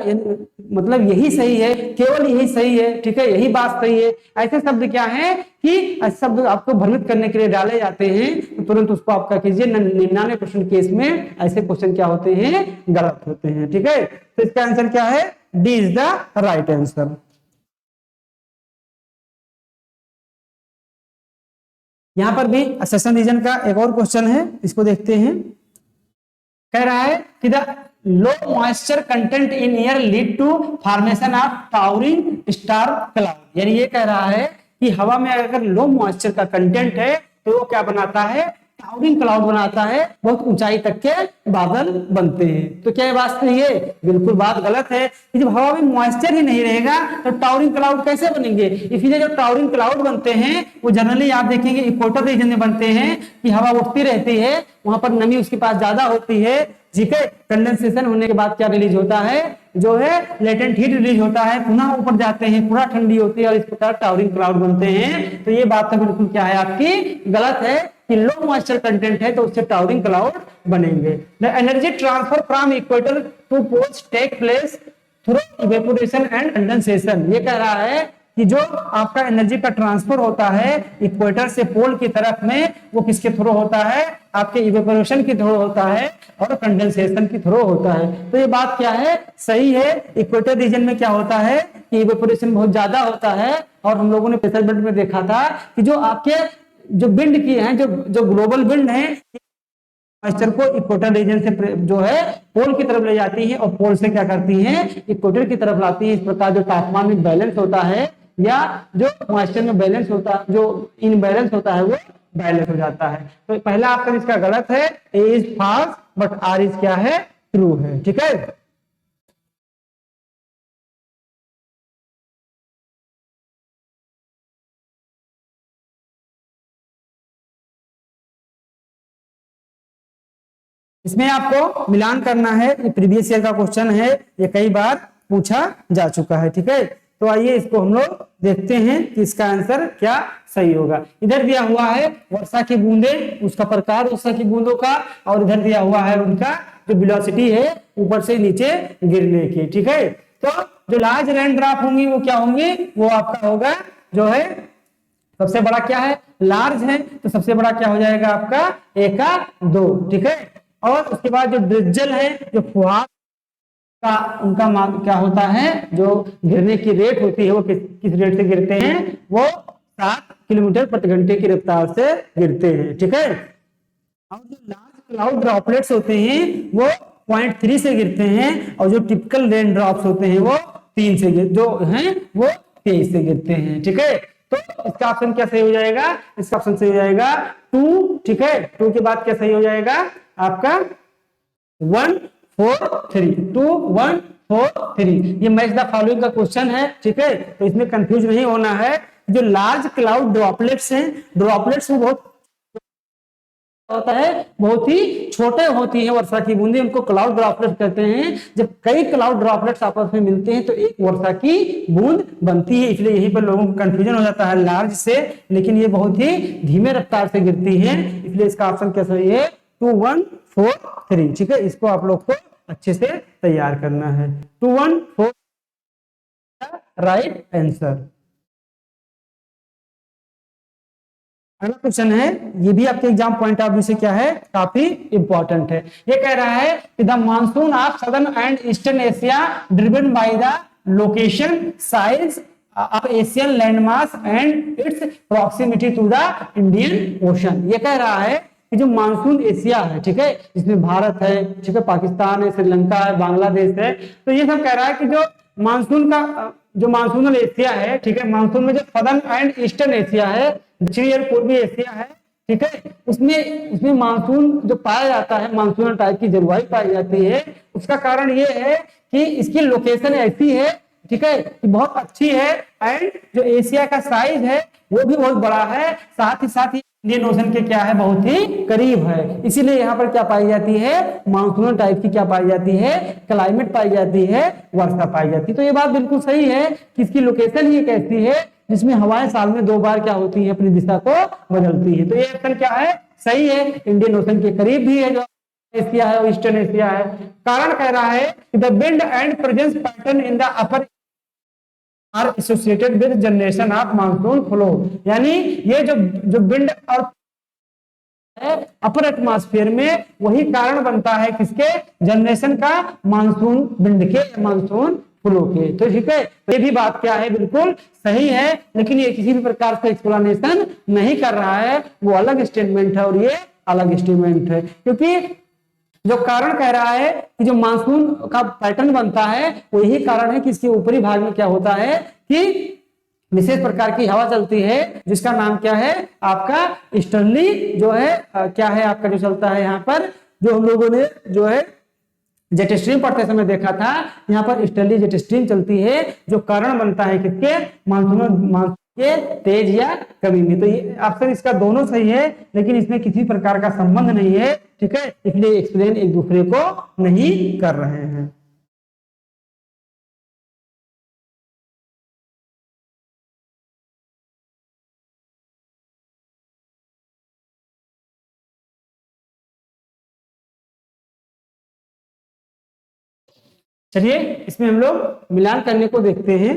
मतलब यही सही है, केवल यही सही है, ठीक है, यही बात सही है, ऐसे शब्द क्या है कि शब्द आपको भ्रमित करने के लिए डाले जाते हैं, तो तुरंत उसको आप क्या कीजिए, 99% केस में ऐसे क्वेश्चन क्या होते हैं, गलत होते हैं, ठीक है। तो इसका आंसर क्या है, D is the right answer. यहां पर भी सेशन रीजन का एक और क्वेश्चन है, इसको देखते हैं। कह रहा है कि the low moisture content in air lead to formation of towering star cloud, यानी ये कह रहा है कि हवा में अगर लो मॉइस्चर का कंटेंट है तो वो क्या बनाता है, टावरिंग क्लाउड बनाता है, बहुत ऊंचाई तक के बादल बनते हैं। तो क्या ये बात सही है, बिल्कुल बात गलत है। कि जब हवा में मॉइस्चर ही नहीं रहेगा तो टावरिंग क्लाउड कैसे बनेंगे। इसलिए जो टावरिंग क्लाउड बनते हैं वो जनरली आप देखेंगे इक्वेटर रीजन में बनते हैं, कि हवा उठती रहती है, वहां पर नमी उसके पास ज्यादा होती है, ठीक है। कंडेंसेशन होने के बाद क्या रिलीज होता है, जो है लेटेंट हीट रिलीज होता है, पुनः ऊपर जाते हैं, पूरा ठंडी होती है, और इस प्रकार टावरिंग क्लाउड बनते हैं। तो ये बात तो बिल्कुल क्या है आपकी गलत है कि लो मॉइस्चर कंटेंट है तो उससे टावरिंग क्लाउड बनेंगे। The energy transfer from equator to poles take place through evaporation and condensation, ये कह रहा है कि जो आपका एनर्जी का ट्रांसफर होता है इक्वेटर से पोल की तरफ में, वो किसके थ्रू होता है, आपके इवेपोरेशन के थ्रू होता है और कंडेंसेशन के थ्रू होता है। तो ये बात क्या है, सही है। इक्वेटर रीजन में क्या होता है कि इवेपोरेशन बहुत ज्यादा होता है, और हम लोगों ने प्रेशर बेल्ट में देखा था कि जो आपके जो विंड की है, जो ग्लोबल विंड है, मॉइस्चर को इक्वेटर रीजन से जो है पोल की तरफ ले जाती है, और पोल से क्या करती है, इक्वेटर की तरफ लाती है। इस प्रकार जो तापमान में बैलेंस होता है, या जो मॉइस्चर में बैलेंस होता, जो इनबैलेंस होता है, वो बैलेंस हो जाता है। तो पहला ऑप्शन इसका गलत है, A is false but R is क्या है, ट्रू है, ठीक है। इसमें आपको मिलान करना है, ये प्रीवियस ईयर का क्वेश्चन है, ये कई बार पूछा जा चुका है, ठीक है। तो आइए इसको हम लोग देखते हैं कि इसका आंसर क्या सही होगा। इधर दिया हुआ है वर्षा की बूंदे, उसका प्रकार वर्षा की बूंदों का, और इधर दिया हुआ है उनका जो वेलोसिटी है ऊपर से नीचे गिरने की, ठीक है। तो जो लार्ज रेन ड्रॉप होंगी वो क्या होंगी, वो आपका होगा जो है सबसे बड़ा क्या है, लार्ज है, तो सबसे बड़ा क्या हो जाएगा आपका, एक का 2, ठीक है। और उसके बाद जो ड्रिज्जल है, जो फुहार का उनका क्या होता है, जो गिरने की रेट होती है, वो किस रेट से गिरते हैं, वो 7 किलोमीटर प्रति घंटे की रफ्तार से गिरते हैं, ठीक है। और जो लार्ज क्लाउड ड्रॉपलेट्स होते हैं वो 0.3 से गिरते हैं, और जो टिपिकल रेन ड्रॉप्स होते हैं वो 3 से जो हैं वो 23 से गिरते हैं, ठीक है। तो इसका ऑप्शन क्या सही हो जाएगा, इसका ऑप्शन सही हो जाएगा 2, ठीक है। 2 के बाद क्या सही हो जाएगा आपका 1 4 3, 2 1 4 3। ये मैच द फॉलोइंग का क्वेश्चन है, ठीक है। तो इसमें कंफ्यूज नहीं होना है। जो लार्ज क्लाउड ड्रॉपलेट्स हैं, ड्रॉपलेट्स में बहुत होता है, बहुत ही छोटे होती है वर्षा की बूंदें, उनको क्लाउड ड्रॉपलेट्स कहते हैं। जब कई क्लाउड ड्रॉपलेट्स आपस में मिलते हैं तो एक वर्षा की बूंद बनती है, इसलिए यहीं पर लोगों को कंफ्यूजन हो जाता है लार्ज से, लेकिन ये बहुत ही धीमे रफ्तार से गिरती है, इसलिए इसका ऑप्शन क्या सही है, 2 1 4 3, ठीक है। इसको आप लोग को अच्छे से तैयार करना है, 2 1 4 राइट आंसर। अगला क्वेश्चन है, ये भी आपके एग्जाम पॉइंट ऑफ व्यू से क्या है, काफी इंपॉर्टेंट है। ये कह रहा है कि the monsoon of southern and eastern Asia driven by the location size of Asian landmass and its proximity to the Indian Ocean. ये कह रहा है कि जो मानसून एशिया है, ठीक है, जिसमें भारत है, ठीक है, पाकिस्तान है, श्रीलंका है, बांग्लादेश है, तो ये सब कह रहा है कि जो मानसून का जो मानसूनल एशिया है, ठीक है, मानसून में जो सदर्न एंड ईस्टर्न एशिया है, दक्षिणी और पूर्वी एशिया है, ठीक है, उसमें मानसून जो पाया जाता है, मानसून टाइप की जलवायु पाई जाती है। उसका कारण ये है कि इसकी लोकेशन ऐसी है ठीक है, बहुत अच्छी है। एंड जो एशिया का साइज है वो भी बहुत बड़ा है, साथ ही इंडियन ओशन के क्या है, बहुत ही करीब है। इसीलिए यहाँ पर क्या पाई जाती है, मानसून टाइप की क्या पाई जाती है, क्लाइमेट पाई जाती है, वर्षा पाई जाती है। तो ये बात बिल्कुल सही है कि इसकी लोकेशन ही एक ऐसी है जिसमें हवाएं साल में 2 बार क्या होती है, अपनी दिशा को बदलती है। तो ये ऑप्शन क्या है, सही है, इंडियन ओशन के करीब भी है जो एशिया है, ईस्टर्न एशिया है। कारण कह रहा है कि the wind and presence pattern in the upper are associated with generation of monsoon flow, यानी ये जो विंड और अपर एटमॉस्फेयर में वही कारण बनता है किसके, जनरेशन का, मानसून विंड के, मानसून फ्लो के। तो ठीक है, ये भी बात क्या है, बिल्कुल सही है, लेकिन ये किसी भी प्रकार से एक्सप्लेनेशन नहीं कर रहा है, वो अलग स्टेटमेंट है और ये अलग स्टेटमेंट है। क्योंकि जो कारण कह रहा है कि जो मानसून का पैटर्न बनता है वो यही कारण है कि इसके ऊपरी भाग में क्या होता है कि विशेष प्रकार की हवा चलती है जिसका नाम क्या है आपका ईस्टर्ली, जो है क्या है आपका, जो चलता है यहाँ पर, जो हम लोगों ने जो है जेट स्ट्रीम पढ़ते समय देखा था, यहाँ पर ईस्टर्ली जेट स्ट्रीम चलती है जो कारण बनता है किसके, मानसून के तेज या कमी में। तो ये ऑप्शन इसका दोनों सही है, लेकिन इसमें किसी प्रकार का संबंध नहीं है, ठीक है, इसलिए एक्सप्लेन एक दूसरे को नहीं कर रहे हैं। चलिए इसमें हम लोग मिलान करने को देखते हैं।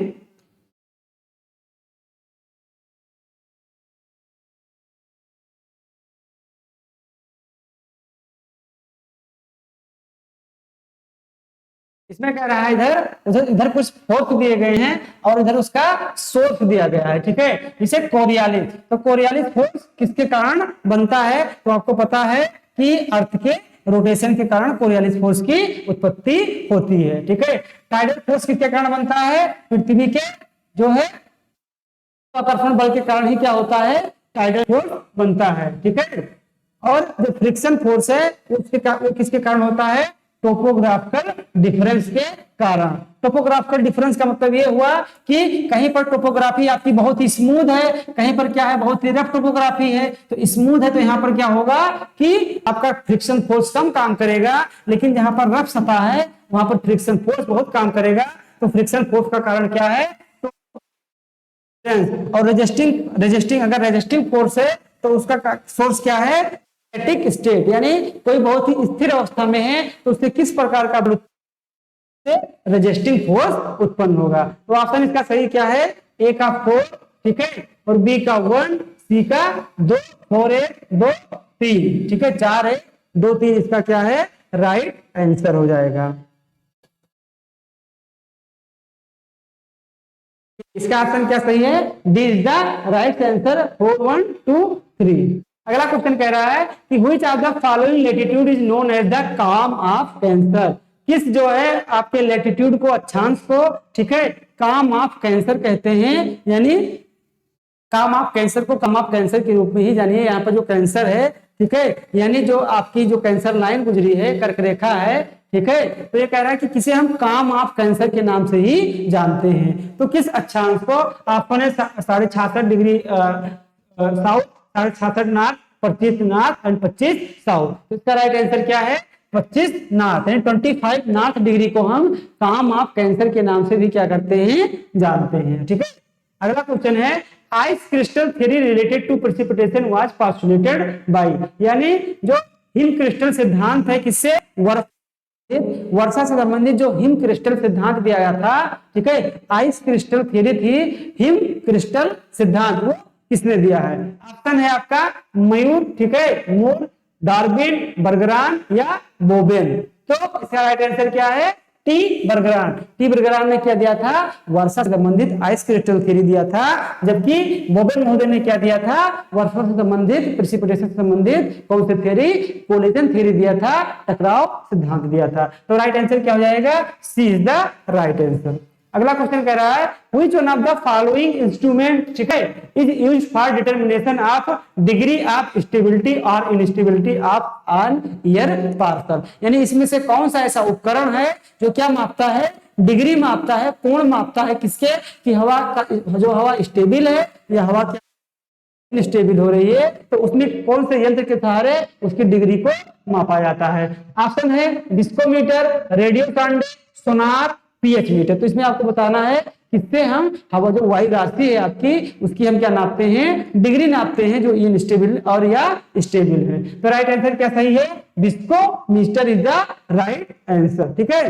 इसमें कह रहा है इधर कुछ फोर्स दिए गए हैं और इधर उसका सोर्स दिया गया है, ठीक है, जिसे कोरियालिस। तो कोरियालिस फोर्स किसके कारण बनता है, तो आपको पता है कि अर्थ के रोटेशन के कारण कोरियालिस फोर्स की उत्पत्ति होती है, ठीक है। टाइडल फोर्स किसके कारण बनता है, पृथ्वी के जो है आकर्षण बल के कारण ही क्या होता है, टाइडल फोर्स बनता है, ठीक है। और जो फ्रिक्शन फोर्स है वो किसके कारण होता है, टोपोग्राफिकल डिफरेंस के कारण। टोपोग्राफिकल डिफरेंस का मतलब ये हुआ कि कहीं पर टोपोग्राफी आपकी बहुत ही स्मूथ है, कहीं पर क्या है, बहुत ही रफ टोपोग्राफी है। तो स्मूथ है तो यहाँ पर क्या होगा कि आपका फ्रिक्शन फोर्स कम काम करेगा, लेकिन जहां पर रफ सतह है वहां पर फ्रिक्शन फोर्स बहुत काम करेगा। तो फ्रिक्शन फोर्स का कारण क्या है, और रेजिस्टिंग अगर रेजिस्टिंग फोर्स है तो उसका सोर्स क्या है, स्टैटिक स्टेट, यानी कोई बहुत ही स्थिर अवस्था में है तो उससे किस प्रकार का रेजिस्टिंग फोर्स उत्पन्न होगा। तो ऑप्शन इसका सही क्या है, ए का 4, ठीक है, और बी का 1, सी का 2, 4 1 2 3, ठीक है, 4 1 2 3 इसका क्या है, राइट आंसर हो जाएगा। इसका ऑप्शन क्या सही है, D is the right answer, 4 1 2 3। अगला क्वेश्चन कह रहा है कि which of the following latitude is known as the calm of Cancer, किस जो है आपके लैटिट्यूड को, अक्षांश को, ठीक है, काम ऑफ कैंसर कहते हैं। यानी काम ऑफ कैंसर को काम ऑफ कैंसर के रूप में ही जानिए। यहाँ पर जो कैंसर है, ठीक है, यानी जो आपकी जो कैंसर लाइन गुजरी है, कर्क रेखा है, ठीक है, तो ये कह रहा है कि किसे हम काम ऑफ कैंसर के नाम से ही जानते हैं। तो किस अक्षांश को आपने 66.5 degree south, 66.5 north, 25 north and 25 south, तो इसका राइट आंसर क्या है, 25 नॉर्थ, यानी 25 नॉर्थ डिग्री को हम काम ऑफ कैंसर के नाम से भी क्या करते हैं, जानते हैं, ठीक है। अगला क्वेश्चन है, ice crystal theory related to precipitation was postulated by, यानी जो हिम क्रिस्टल सिद्धांत है किससे, वर्षा से संबंधित जो हिम क्रिस्टल सिद्धांत दिया गया था, ठीक है, आइस क्रिस्टल थ्योरी थी, हिम क्रिस्टल सिद्धांत वो किसने दिया है। ऑप्शन है आपका मयूर, ठीक है, मूर, डार्विन, बर्गरान या बोबेन। तो इसका राइट आंसर क्या है, टी बर्गरान। टी बर्गरान ने क्या दिया था, वर्षा से संबंधित आइस क्रिस्टल थ्योरी दिया था, जबकि बोबेन महोदय ने क्या दिया था, वर्षा से संबंधित, प्रेसिपिटेशन से संबंधित कौन सी थ्योरी, कोलिजन थ्योरी दिया था, टकराव सिद्धांत दिया था। तो राइट आंसर क्या हो जाएगा, C is the right answer. अगला क्वेश्चन कह रहा है, which one of the following instrument, ठीक है, is used for determination of degree of stability और instability of an air parcel, यानी इसमें से कौन सा ऐसा उपकरण है जो क्या मापता है डिग्री मापता है, कोण मापता है किसके, कि हवा का, जो हवा स्टेबल है या हवा क्या स्टेबल हो रही है, तो उसमें कौन से यंत्र के सहारे उसकी डिग्री को मापा जाता है। ऑप्शन है डिस्कोमीटर, रेडियो कांडे, सोनार, पीएच मीटर। तो इसमें आपको बताना है किससे हम हवा जो वायु राशि है आपकी उसकी हम क्या नापते हैं, डिग्री नापते हैं, जो इनस्टेबल और या स्टेबल है। तो राइट आंसर क्या सही है, डिस्कोमीटर इज द राइट आंसर। ठीक है,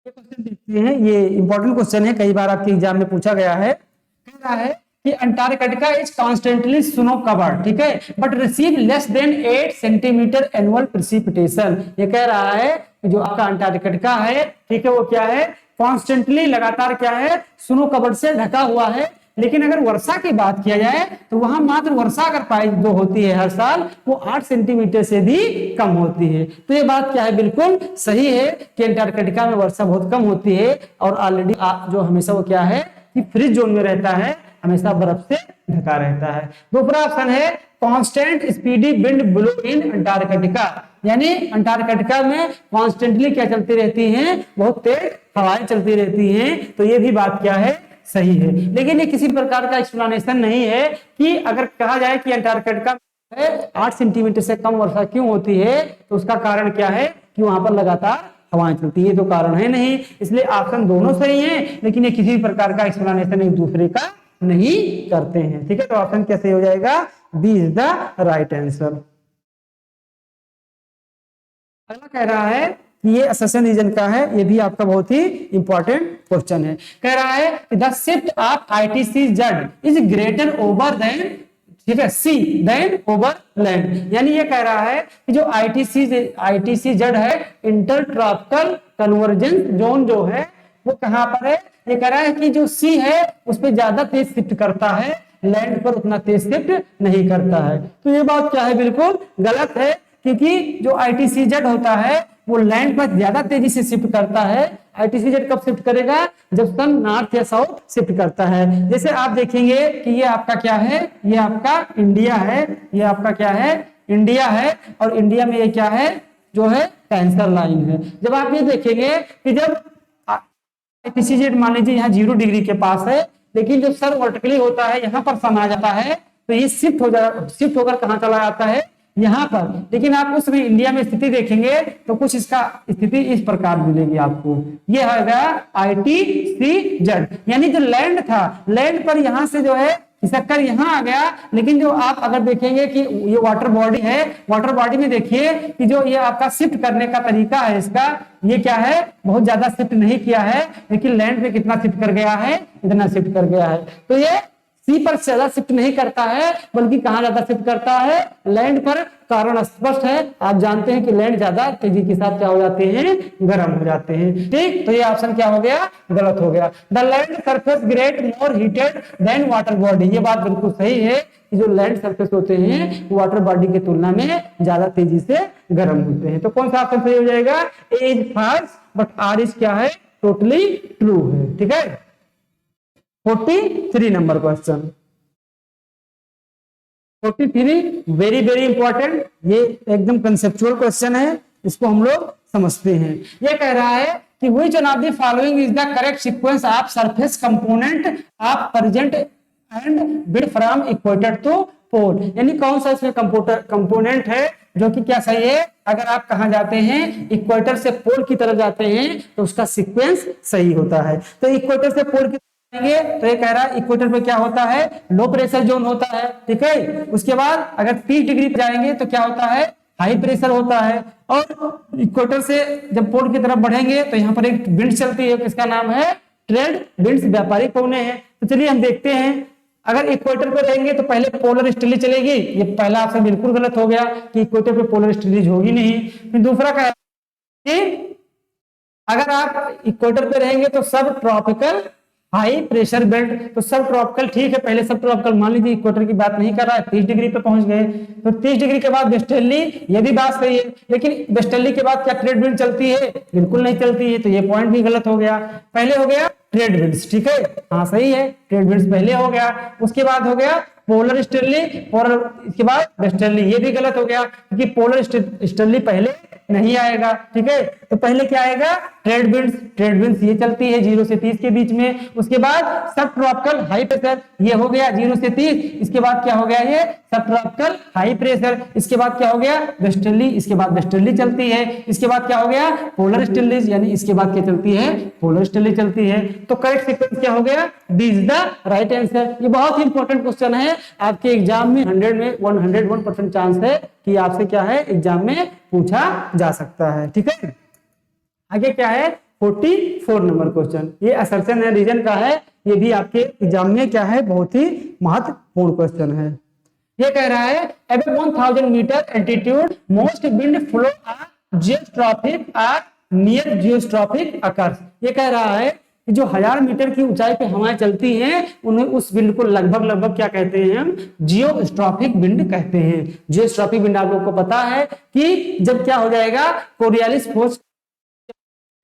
ये क्वेश्चन देखते हैं, ये इंपॉर्टेंट क्वेश्चन है, कई बार आपके एग्जाम में पूछा गया है। कह रहा है कि Antarctica is constantly snow covered, ठीक है, but receive less than 8 centimetre annual precipitation. ये कह रहा है कि जो आपका अंटार्कटिका है, ठीक है, वो क्या है, कॉन्स्टेंटली लगातार क्या है, स्नो कवर्ड से ढका हुआ है। लेकिन अगर वर्षा की बात किया जाए तो वहां मात्र वर्षा अगर पाई जो होती है हर साल वो 8 सेंटीमीटर से भी कम होती है। तो ये बात क्या है, बिल्कुल सही है कि अंटार्कटिका में वर्षा बहुत कम होती है और ऑलरेडी जो हमेशा वो क्या है कि फ्रीज जोन में रहता है, हमेशा बर्फ से ढका रहता है। दूसरा ऑप्शन है कांस्टेंट स्पीडी विंड ब्लो इन अंटार्कटिका, यानी अंटार्कटिका में कॉन्स्टेंटली क्या चलती रहती हैं, बहुत तेज हवाएं चलती रहती हैं। तो ये भी बात क्या है, सही है। लेकिन ये किसी प्रकार का एक्सप्लेनेशन नहीं है कि अगर कहा जाए कि अंटार्कटिका में 8 सेंटीमीटर से कम वर्षा क्यों होती है, तो उसका कारण क्या है कि वहां पर लगातार हवाएं चलती है, तो कारण है नहीं। इसलिए ऑप्शन दोनों सही हैं, लेकिन ये किसी प्रकार का एक्सप्लेनेशन एक दूसरे का नहीं करते हैं। ठीक है, तो ऑप्शन कैसे हो जाएगा, B is the right answer. अगला कह रहा है कि ये असर्शन रीजन का है, ये भी आपका बहुत ही इंपॉर्टेंट क्वेश्चन है। कह रहा है कि the shift of ITC-Z is greater over than, ठीक है, सी देन ओवर लैंड। यानी ये कह रहा है कि जो ITC-Z है, इंटर ट्रॉपिकल कन्वर्जेंस जोन जो है वो कहां पर है, ये कह रहा है कि जो सी है उस पर ज्यादा तेज शिफ्ट करता है, लैंड पर उतना तेज शिफ्ट नहीं करता है। तो ये बात क्या है, बिल्कुल गलत है, क्योंकि जो ITC-Z होता है वो लैंड पर ज्यादा तेजी से शिफ्ट करता है। ITC-Z कब शिफ्ट करेगा, जब सन नॉर्थ या साउथ शिफ्ट करता है। जैसे आप देखेंगे कि ये आपका क्या है, ये आपका इंडिया है, ये आपका क्या है, इंडिया है, और इंडिया में ये क्या है, जो है कैंसर लाइन है। जब आप ये देखेंगे कि जब ITC-Z मान लीजिए यहाँ 0 डिग्री के पास है, लेकिन जब सर वर्टिकली होता है, यहाँ पर सन आ जाता है, तो ये शिफ्ट होकर कहाँ चला जाता है, यहाँ पर। लेकिन आप उस समय इंडिया में स्थिति देखेंगे तो कुछ इसका स्थिति इस प्रकार मिलेगी आपको, ये है ITC-Z, यानी जो लैंड था, लैंड पर यहाँ से जो है खिसक यहाँ आ गया। लेकिन जो आप अगर देखेंगे कि ये वाटर बॉडी है, वाटर बॉडी में देखिए कि जो ये आपका शिफ्ट करने का तरीका है इसका, ये क्या है, बहुत ज्यादा शिफ्ट नहीं किया है, लेकिन लैंड पे कितना शिफ्ट कर गया है, इतना शिफ्ट कर गया है। तो ये सी पर ज्यादा शिफ्ट नहीं करता है, बल्कि कहां ज्यादा शिफ्ट करता है, लैंड पर। कारण स्पष्ट है, आप जानते हैं कि लैंड ज्यादा तेजी के साथ क्या हो जाते हैं, गर्म हो जाते हैं। ठीक, तो ये ऑप्शन क्या हो गया, गलत हो गया। The land surface great more heated than water body, ये बात बिल्कुल सही है कि जो लैंड सरफेस होते हैं वो वाटर बॉडी की तुलना में ज्यादा तेजी से गर्म होते हैं। तो कौन सा ऑप्शन सही हो जाएगा, A is false but R is क्या है, टोटली ट्रू है। ठीक है, 43 number question, 43 very very important, ये एकदम कंसेप्चुअल क्वेश्चन है, इसको हम लोग समझते हैं। ये कह रहा है कि which one of the following is the correct sequence of surface component of present and bid from equator to pole, यानी कौन सा इसमें कंपोनेंट है जो कि क्या सही है, अगर आप कहां जाते हैं, इक्वेटर से पोल की तरफ जाते हैं तो उसका सीक्वेंस सही होता है। तो इक्वेटर से पोल की तो ये कह रहा है इक्वेटर पे क्या होता है, लो प्रेशर जोन होता है। ठीक है, उसके बाद अगर 30 डिग्री पे जाएंगे तो क्या होता है, हाई प्रेशर होता है। और इक्वेटर से जब पोल की तरफ बढ़ेंगे तो यहाँ पर एक विंड चलती है, किसका नाम है, ट्रेड विंड्स, व्यापारिक पवने हैं। तो चलिए हम देखते हैं, अगर इक्वेटर पे रहेंगे तो पहले पोलर स्टिली चलेगी, ये पहला ऑप्शन बिल्कुल गलत हो गया कि इक्वेटर पे पोलर स्टिलीज होगी नहीं। फिर दूसरा क्या है, अगर आप इक्वेटर पे रहेंगे तो सब ट्रॉपिकल हाई प्रेशर बेल्ट, तो सब ट्रॉपिकल ठीक है, पहले सब ट्रॉपिकल मान लीजिए, इक्वेटर की बात नहीं कर रहा है, 30 डिग्री पे पहुंच गए। तो 30 डिग्री के बाद वेस्टर्ली, ये भी बात सही है, लेकिन वेस्टर्ली के बाद क्या ट्रेड विंड चलती है, बिल्कुल नहीं चलती है, तो ये पॉइंट भी गलत हो गया। पहले हो गया ट्रेड विंड्स, ठीक है, हाँ सही है, ट्रेड विंड्स पहले हो गया। उसके बाद हो गया पोलर ईस्टर्ली, पोलर, इसके बाद वेस्टर्ली, ये भी गलत हो गया क्योंकि पोलर ईस्टर्ली पहले नहीं आएगा, ठीक है। तो पहले क्या आएगा, ट्रेड विंड्स, ट्रेड विंड्स ये चलती है 0 से 30 के बीच में। उसके बाद सब ट्रॉपिकल हाई प्रेशर, ये हो गया 0 से 30। इसके बाद क्या हो गया, ये सब ट्रॉपिकल हाई प्रेशर। इसके बाद क्या हो गया, वेस्टर्ली, इसके बाद वेस्टर्ली चलती है। इसके बाद क्या हो गया, पोलर ईस्टर्ली, यानी इसके बाद क्या चलती है, पोलर ईस्टर्ली चलती है। तो करेक्ट सीक्वेंस क्या हो गया, this is the right answer. ये बहुत ही इंपॉर्टेंट क्वेश्चन है, आपके एग्जाम में 100 में 101% चांस है कि आपसे क्या है, एग्जाम में पूछा जा सकता है, ठीक है। आगे क्या है, 44 नंबर क्वेश्चन, ये असर्शन है, रीजन का है, ये भी आपके एग्जाम में क्या है, बहुत ही महत्वपूर्ण क्वेश्चन है। ये कह रहा है above 1000 metre altitude most wind flow are geostrophic or near geostrophic occurs. ये कह रहा है कि जो 1000 मीटर की ऊंचाई पे हवाएं चलती हैं, उन्हें उस विंड को लगभग क्या कहते हैं, हम जियोस्ट्रॉफिक विंड कहते हैं। जियोस्ट्रॉफिक विंड आप लोगों को पता है कि जब क्या हो जाएगा, कोरियालिस फोर्स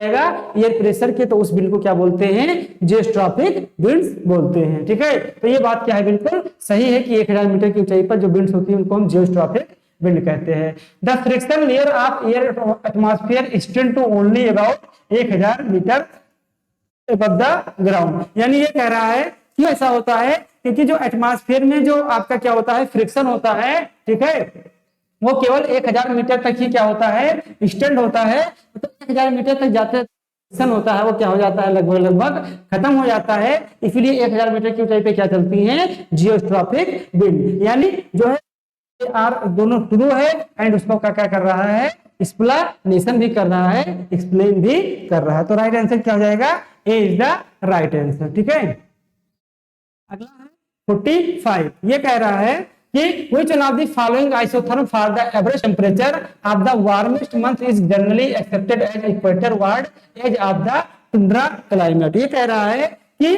एयर प्रेशर के, तो उस विंड को क्या बोलते हैं, जियोस्ट्रॉफिक विंड्स बोलते हैं, ठीक है। तो ये बात क्या है, बिल्कुल सही है कि 1000 मीटर की ऊंचाई पर जो विंड्स होती है उनको हम जियोस्ट्रॉफिक विंड कहते हैं। The friction layer of air atmosphere extend to only about 1000 metre above the ground. यानी ये कह रहा है कि ऐसा होता है क्योंकि जो एटमॉस्फेयर में जो आपका क्या होता है, फ्रिक्शन होता है, ठीक है, वो केवल 1000 मीटर तक ही क्या होता है, एक्सटेंड होता है। तो 1000 मीटर तक जाते फ्रिक्शन होता है, वो क्या हो जाता है, लगभग खत्म हो जाता है। इसलिए 1000 मीटर की ऊंचाई पे क्या चलती है, जियोस्ट्रॉफिक विंड। यानी जो है आर दोनों ट्रू है एंड उसको क्या कर रहा है, एक्सप्लेनेशन भी कर रहा है, एक्सप्लेन भी कर रहा है। तो राइट आंसर क्या हो जाएगा, A is the right answer, ठीक है। अगला है 45, ये कह रहा है कि which one of the following isotherm for the average temperature of the warmest month is generally accepted as equator ward edge of the tundra climate। ये कह रहा है कि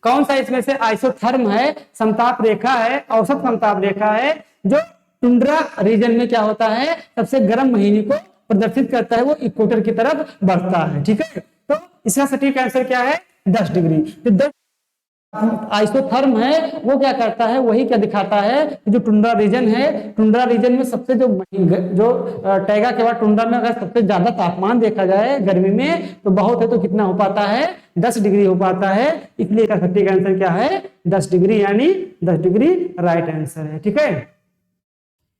कौन सा इसमें से आइसोथर्म है, समताप रेखा है, औसत समताप रेखा है, जो टुंड्रा रीजन में क्या होता है, सबसे गर्म महीने को प्रदर्शित करता है, वो इक्वेटर की तरफ बढ़ता है, ठीक है। तो इसका सटीक आंसर क्या है, 10 डिग्री। तो 10 आइसोथर्म है वो क्या करता है, वही क्या दिखाता है कि जो टुंड्रा रीजन है, टुंड्रा रीजन में सबसे जो टैगा के बाद टुंड्रा में अगर सबसे ज्यादा तापमान देखा जाए गर्मी में, तो बहुत है तो कितना हो पाता है, 10 डिग्री हो पाता है। इसलिए इसका सटीक आंसर क्या है, 10 डिग्री, यानी 10 डिग्री राइट आंसर है, ठीक है।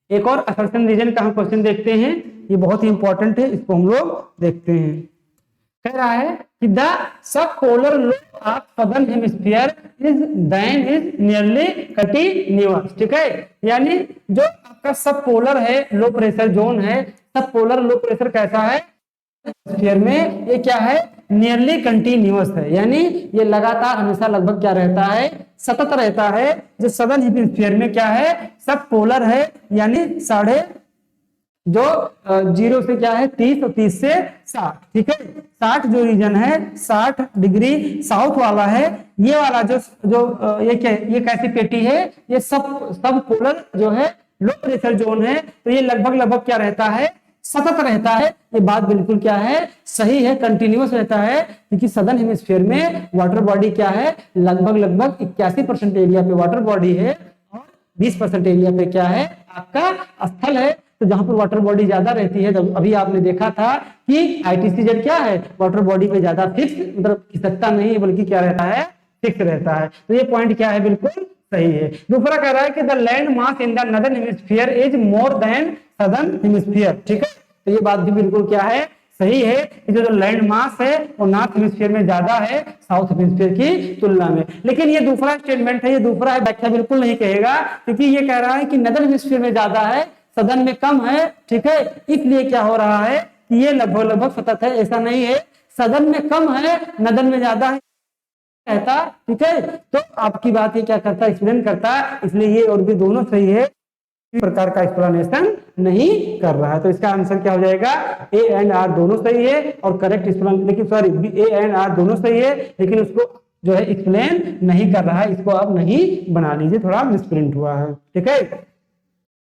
एक और असर्शन रीजन का हम क्वेश्चन देखते हैं, ये बहुत ही इंपॉर्टेंट है, इसको हम लोग देखते हैं। कह रहा है कि the sub polar low of southern hemisphere is nearly continuous, ठीक है। यानी जो आपका सब पोलर है, लो प्रेशर जोन है, सब पोलर लो प्रेशर कैसा है हेमिस्फीयर में, ये क्या है, नियरली कंटीन्यूअस है, यानी ये लगातार हमेशा लगभग क्या रहता है, सतत रहता है। जो सदर्न हेमिस्फीयर में क्या है, सब पोलर है, यानी 0 से क्या है 30 और 30 से 60, ठीक है। 60 जो रीजन है 60 डिग्री साउथ वाला है, ये वाला जो ये कैसी पेटी है, ये सब पोलर जो है लो प्रेशर जोन है। तो ये लगभग क्या रहता है, सतत रहता है। ये बात बिल्कुल क्या है, सही है, कंटिन्यूअस रहता है, क्योंकि सदर्न हेमिस्फीयर में वाटर बॉडी क्या है, लगभग 81% एरिया पे वाटर बॉडी है और 20% एरिया पे क्या है, आपका स्थल है। तो जहां पर वाटर बॉडी ज्यादा रहती है, तो अभी आपने देखा था कि ITCZ क्या है, वाटर बॉडी पे ज्यादा फिक्स, मतलब खिसकता नहीं बल्कि क्या रहता है, फिक्स रहता है। तो ये पॉइंट क्या है, बिल्कुल सही है। दूसरा कह रहा है कि the land mass in the northern hemisphere is more than southern hemisphere, ठीक है। तो ये बात भी बिल्कुल क्या है, सही है कि जो लैंड मास है वो नॉर्थ हेमिस्फीयर में ज्यादा है साउथ हेमिस्फीयर की तुलना में। लेकिन ये दूसरा स्टेटमेंट है, ये दूसरा है, व्याख्या बिल्कुल नहीं कहेगा, क्योंकि ये कह रहा है कि नॉर्दर्न हेमिस्फीयर में ज्यादा है, सदर्न में कम है, ठीक है। इसलिए क्या हो रहा है कि ये लगभग सतत है, ऐसा नहीं है, सदर्न में कम है, नॉर्दर्न में ज्यादा है कहता, ठीक है। तो आपकी बात ये क्या करता है, एक्सप्लेन करता है, इसलिए ये और भी दोनों सही है, इस प्रकार का एक्सप्लेनेशन नहीं कर रहा है। तो इसका आंसर क्या हो जाएगा, ए एंड आर दोनों सही है और करेक्ट एक्सप्लेन, लेकिन सॉरी ए एंड आर दोनों सही है, लेकिन उसको जो है एक्सप्लेन नहीं कर रहा है, इसको आप नहीं बना लीजिए, थोड़ा मिसप्रिंट हुआ है, ठीक है।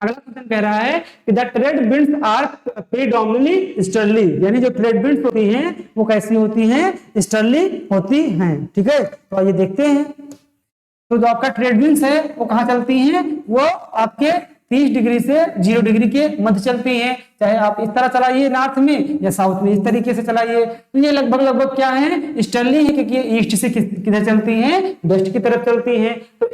अगला क्वेश्चन कह रहा है कि the trade winds are predominantly easterly, यानी जो ट्रेड विंड्स होती हैं वो कैसी होती हैं, स्टर्ली होती हैं। ठीक है, तो आइए देखते हैं। तो जो आपका ट्रेड विंड्स है वो कहाँ चलती हैं, वो आपके 30 डिग्री से 0 डिग्री के मध्य चलती हैं। चाहे आप इस तरह चलाइए नॉर्थ में या साउथ में, इस तरीके से चलाइए, तो ये लगभग लगभग क्या है, ईस्टर्ली है, क्योंकि ईस्ट से किधर चलती हैं, वेस्ट की तरफ चलती हैं। तो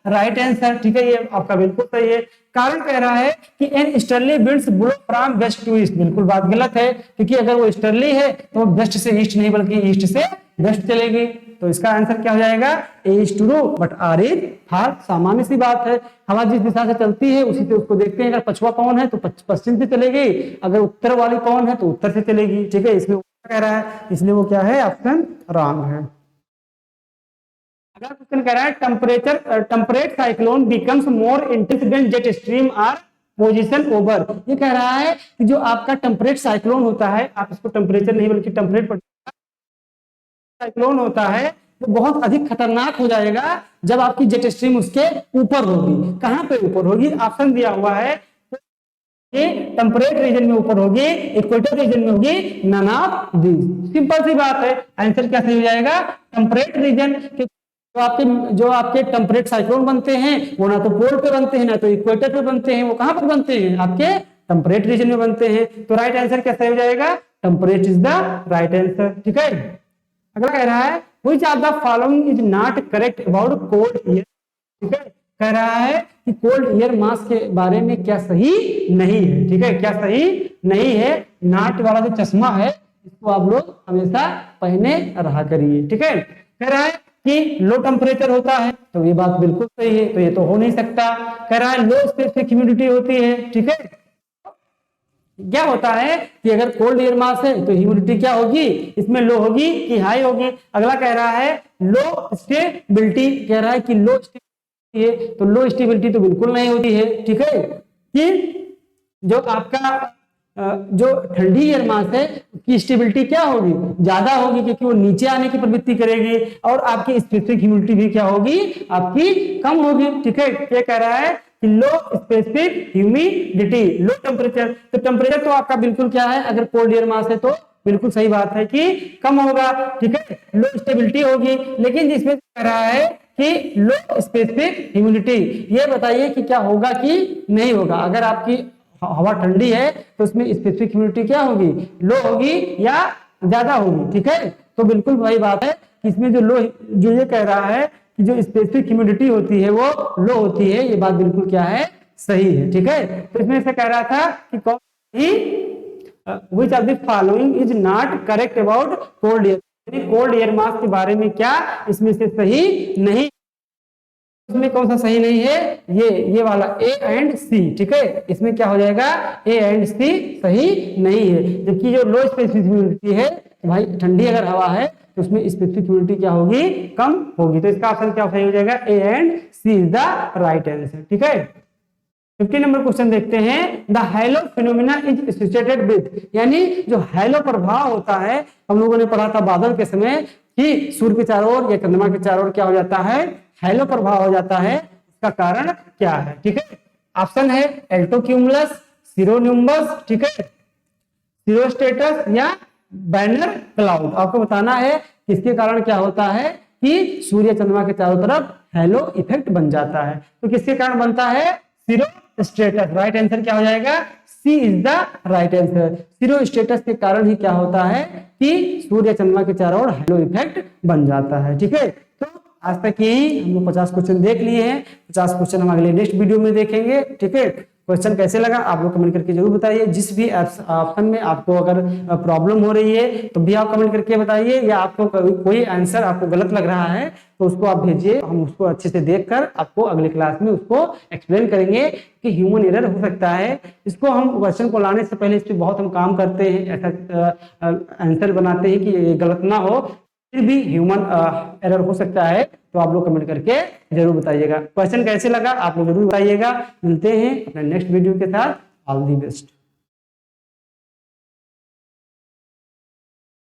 राइट आंसर, ठीक है, ये आपका बिल्कुल सही है। कारण कह रहा है कि an easterly winds blow from west to east, बिल्कुल बात गलत है, क्योंकि अगर वो ईस्टर्ली है तो वेस्ट से ईस्ट नहीं बल्कि ईस्ट से वेस्ट चलेगी। तो इसका आंसर क्या हो जाएगा, A is true but R is हार। सामान्य सी बात है, हवा जिस दिशा से चलती है उसी से उसको देखते हैं। अगर पछुआ पवन है तो पश्चिम से चलेगी, अगर उत्तर वाली पवन है तो उत्तर से चलेगी। ठीक है, इसमें कह रहा है, इसलिए वो क्या है, ऑप्शन रॉन्ग है। अगला क्वेश्चन कह रहा है temperate cyclone becomes more intense when jet stream are position over. ये कह रहा है कि जो आपका टेम्परेट साइक्लोन होता है, आप इसको टेम्परेचर नहीं बल्कि टेम्परेट साइक्लोन होता है, वो बहुत अधिक खतरनाक हो जाएगा जब आपकी जेट स्ट्रीम उसके ऊपर होगी। कहां पे ऊपर होगी, ऑप्शन दिया हुआ है, ये टेम्परेट रीजन में ऊपर होगी, इक्वेटर रीजन में होगी, नन ऑफ दीज। सिंपल सी बात है, आंसर क्या सही हो जाएगा, टेम्परेट रीजन। जो आपके टेम्परेट साइक्लोन बनते हैं वो ना तो पोल पे बनते हैं ना तो इक्वेटर पे बनते हैं, वो कहां पर बनते हैं, आपके टेम्परेट रीजन में बनते हैं। तो राइट आंसर क्या सही हो जाएगा, temperate is the right answer. ठीक है, अगला कह रहा है which of the following is not correct about cold year. ठीक है, कह रहा है कि कोल्ड ईयर मास के बारे में क्या सही नहीं है। ठीक है, क्या सही नहीं है, नाट वाला जो चश्मा है इसको आप लोग हमेशा पहने रहा करिए। ठीक है, कह रहा है कि लो टेम्परेचर होता है, तो ये बात बिल्कुल सही है, तो ये तो हो नहीं सकता। कह रहा है लो स्पेसिफिक ह्यूमिडिटी होती है। ठीक है, क्या होता है कि अगर कोल्ड एयर मास है तो ह्यूमिडिटी क्या होगी, इसमें लो होगी कि हाई होगी। अगला कह रहा है लो स्टेबिलिटी, कह रहा है कि लो स्टेबिलिटी है, तो लो स्टेबिलिटी तो बिल्कुल नहीं होती है। ठीक है, कि जो आपका जो ठंडी एयर मास है उसकी स्टेबिलिटी क्या होगी, ज्यादा होगी, क्योंकि वो नीचे आने की प्रवृत्ति करेगी, और आपकी स्पेसिफिक ह्यूमिडिटी भी क्या होगी, आपकी कम होगी। ठीक है, ये कह रहा है लो स्पेसिफिक ह्यूमिडिटी, लो टेम्परेचर। तो टेम्परेचर तो आपका बिल्कुल क्या है, अगर कोल्ड एयर मास है तो बिल्कुल सही बात है कि कम होगा। ठीक है, लो स्टेबिलिटी होगी, लेकिन जिसमें कह रहा है कि लो स्पेसिफिक ह्यूमिडिटी, ये बताइए कि क्या होगा कि नहीं होगा। अगर आपकी हवा ठंडी है तो उसमें स्पेसिफिक ह्यूमिडिटी क्या होगी, लो होगी या ज्यादा होगी। ठीक है, तो बिल्कुल वही बात है कि इसमें जो ये कह रहा है कि जो स्पेसिफिक ह्यूमिडिटी होती है वो लो होती है, ये बात बिल्कुल क्या है, सही है। ठीक है, तो इसमें से कह रहा था कि कौन सी which of the following is not correct about cold air, cold air mass के बारे में क्या इसमें से सही नहीं, इसमें कौन सा सही नहीं है, ये वाला ए एंड सी। ठीक है, इसमें क्या हो जाएगा, ए एंड सी सही नहीं है। जबकि जो लो स्पेसिफिक ह्यूमिडिटी है, भाई ठंडी अगर हवा है तो उसमें स्पेसिफिक ह्यूमिडिटी क्या होगी, कम होगी। तो इसका ऑप्शन क्या सही हो जाएगा, A and C is the right answer. ठीक है, 50 नंबर क्वेश्चन देखते हैं। The halo phenomena is associated with, यानी जो हैलो प्रभाव होता है, हम लोगों ने पढ़ा था बादल के समय कि सूर्य के चारों ओर या चंद्रमा के चारों ओर क्या हो जाता है, हैलो प्रभाव हो जाता है। इसका कारण क्या है। ठीक है, ऑप्शन है एल्टोक्यूमुलस, सिरोनिम्बस, ठीक है, सिरोस्टेटस या बैनर क्लाउड। आपको बताना है कि इसके कारण क्या होता है कि सूर्य चंद्रमा के चारों तरफ हैलो इफेक्ट बन जाता है। तो किसके कारण बनता है, सिरोस्टेटस। राइट आंसर क्या हो जाएगा, C is the right answer. सिरोस्टेटस के कारण ही क्या होता है कि सूर्य चंद्रमा के चारों ओर हैलो इफेक्ट बन जाता है। ठीक है, तो आज तक यही हम लोग 50 क्वेश्चन देख लिए हैं। 50 क्वेश्चन हम अगले नेक्स्ट वीडियो में देखेंगे। ठीक है, क्वेश्चन कैसे लगा आप लोग कमेंट करके जरूर बताइए। जिस भी ऑप्शन में आपको अगर प्रॉब्लम हो रही है तो भी आप कमेंट करके बताइए, या आपको कोई आंसर आपको गलत लग रहा है तो उसको आप भेजिए, हम उसको अच्छे से देखकर आपको अगले क्लास में उसको एक्सप्लेन करेंगे कि ह्यूमन एरर हो सकता है। इसको हम क्वेश्चन को लाने से पहले इस पर बहुत हम काम करते हैं, ऐसा आंसर बनाते हैं कि ये गलत ना हो, फिर भी ह्यूमन एरर हो सकता है। तो आप लोग कमेंट करके जरूर बताइएगा। क्वेश्चन कैसे लगा आप लोग जरूर बताइएगा। मिलते हैं अपने नेक्स्ट वीडियो के साथ। All the best.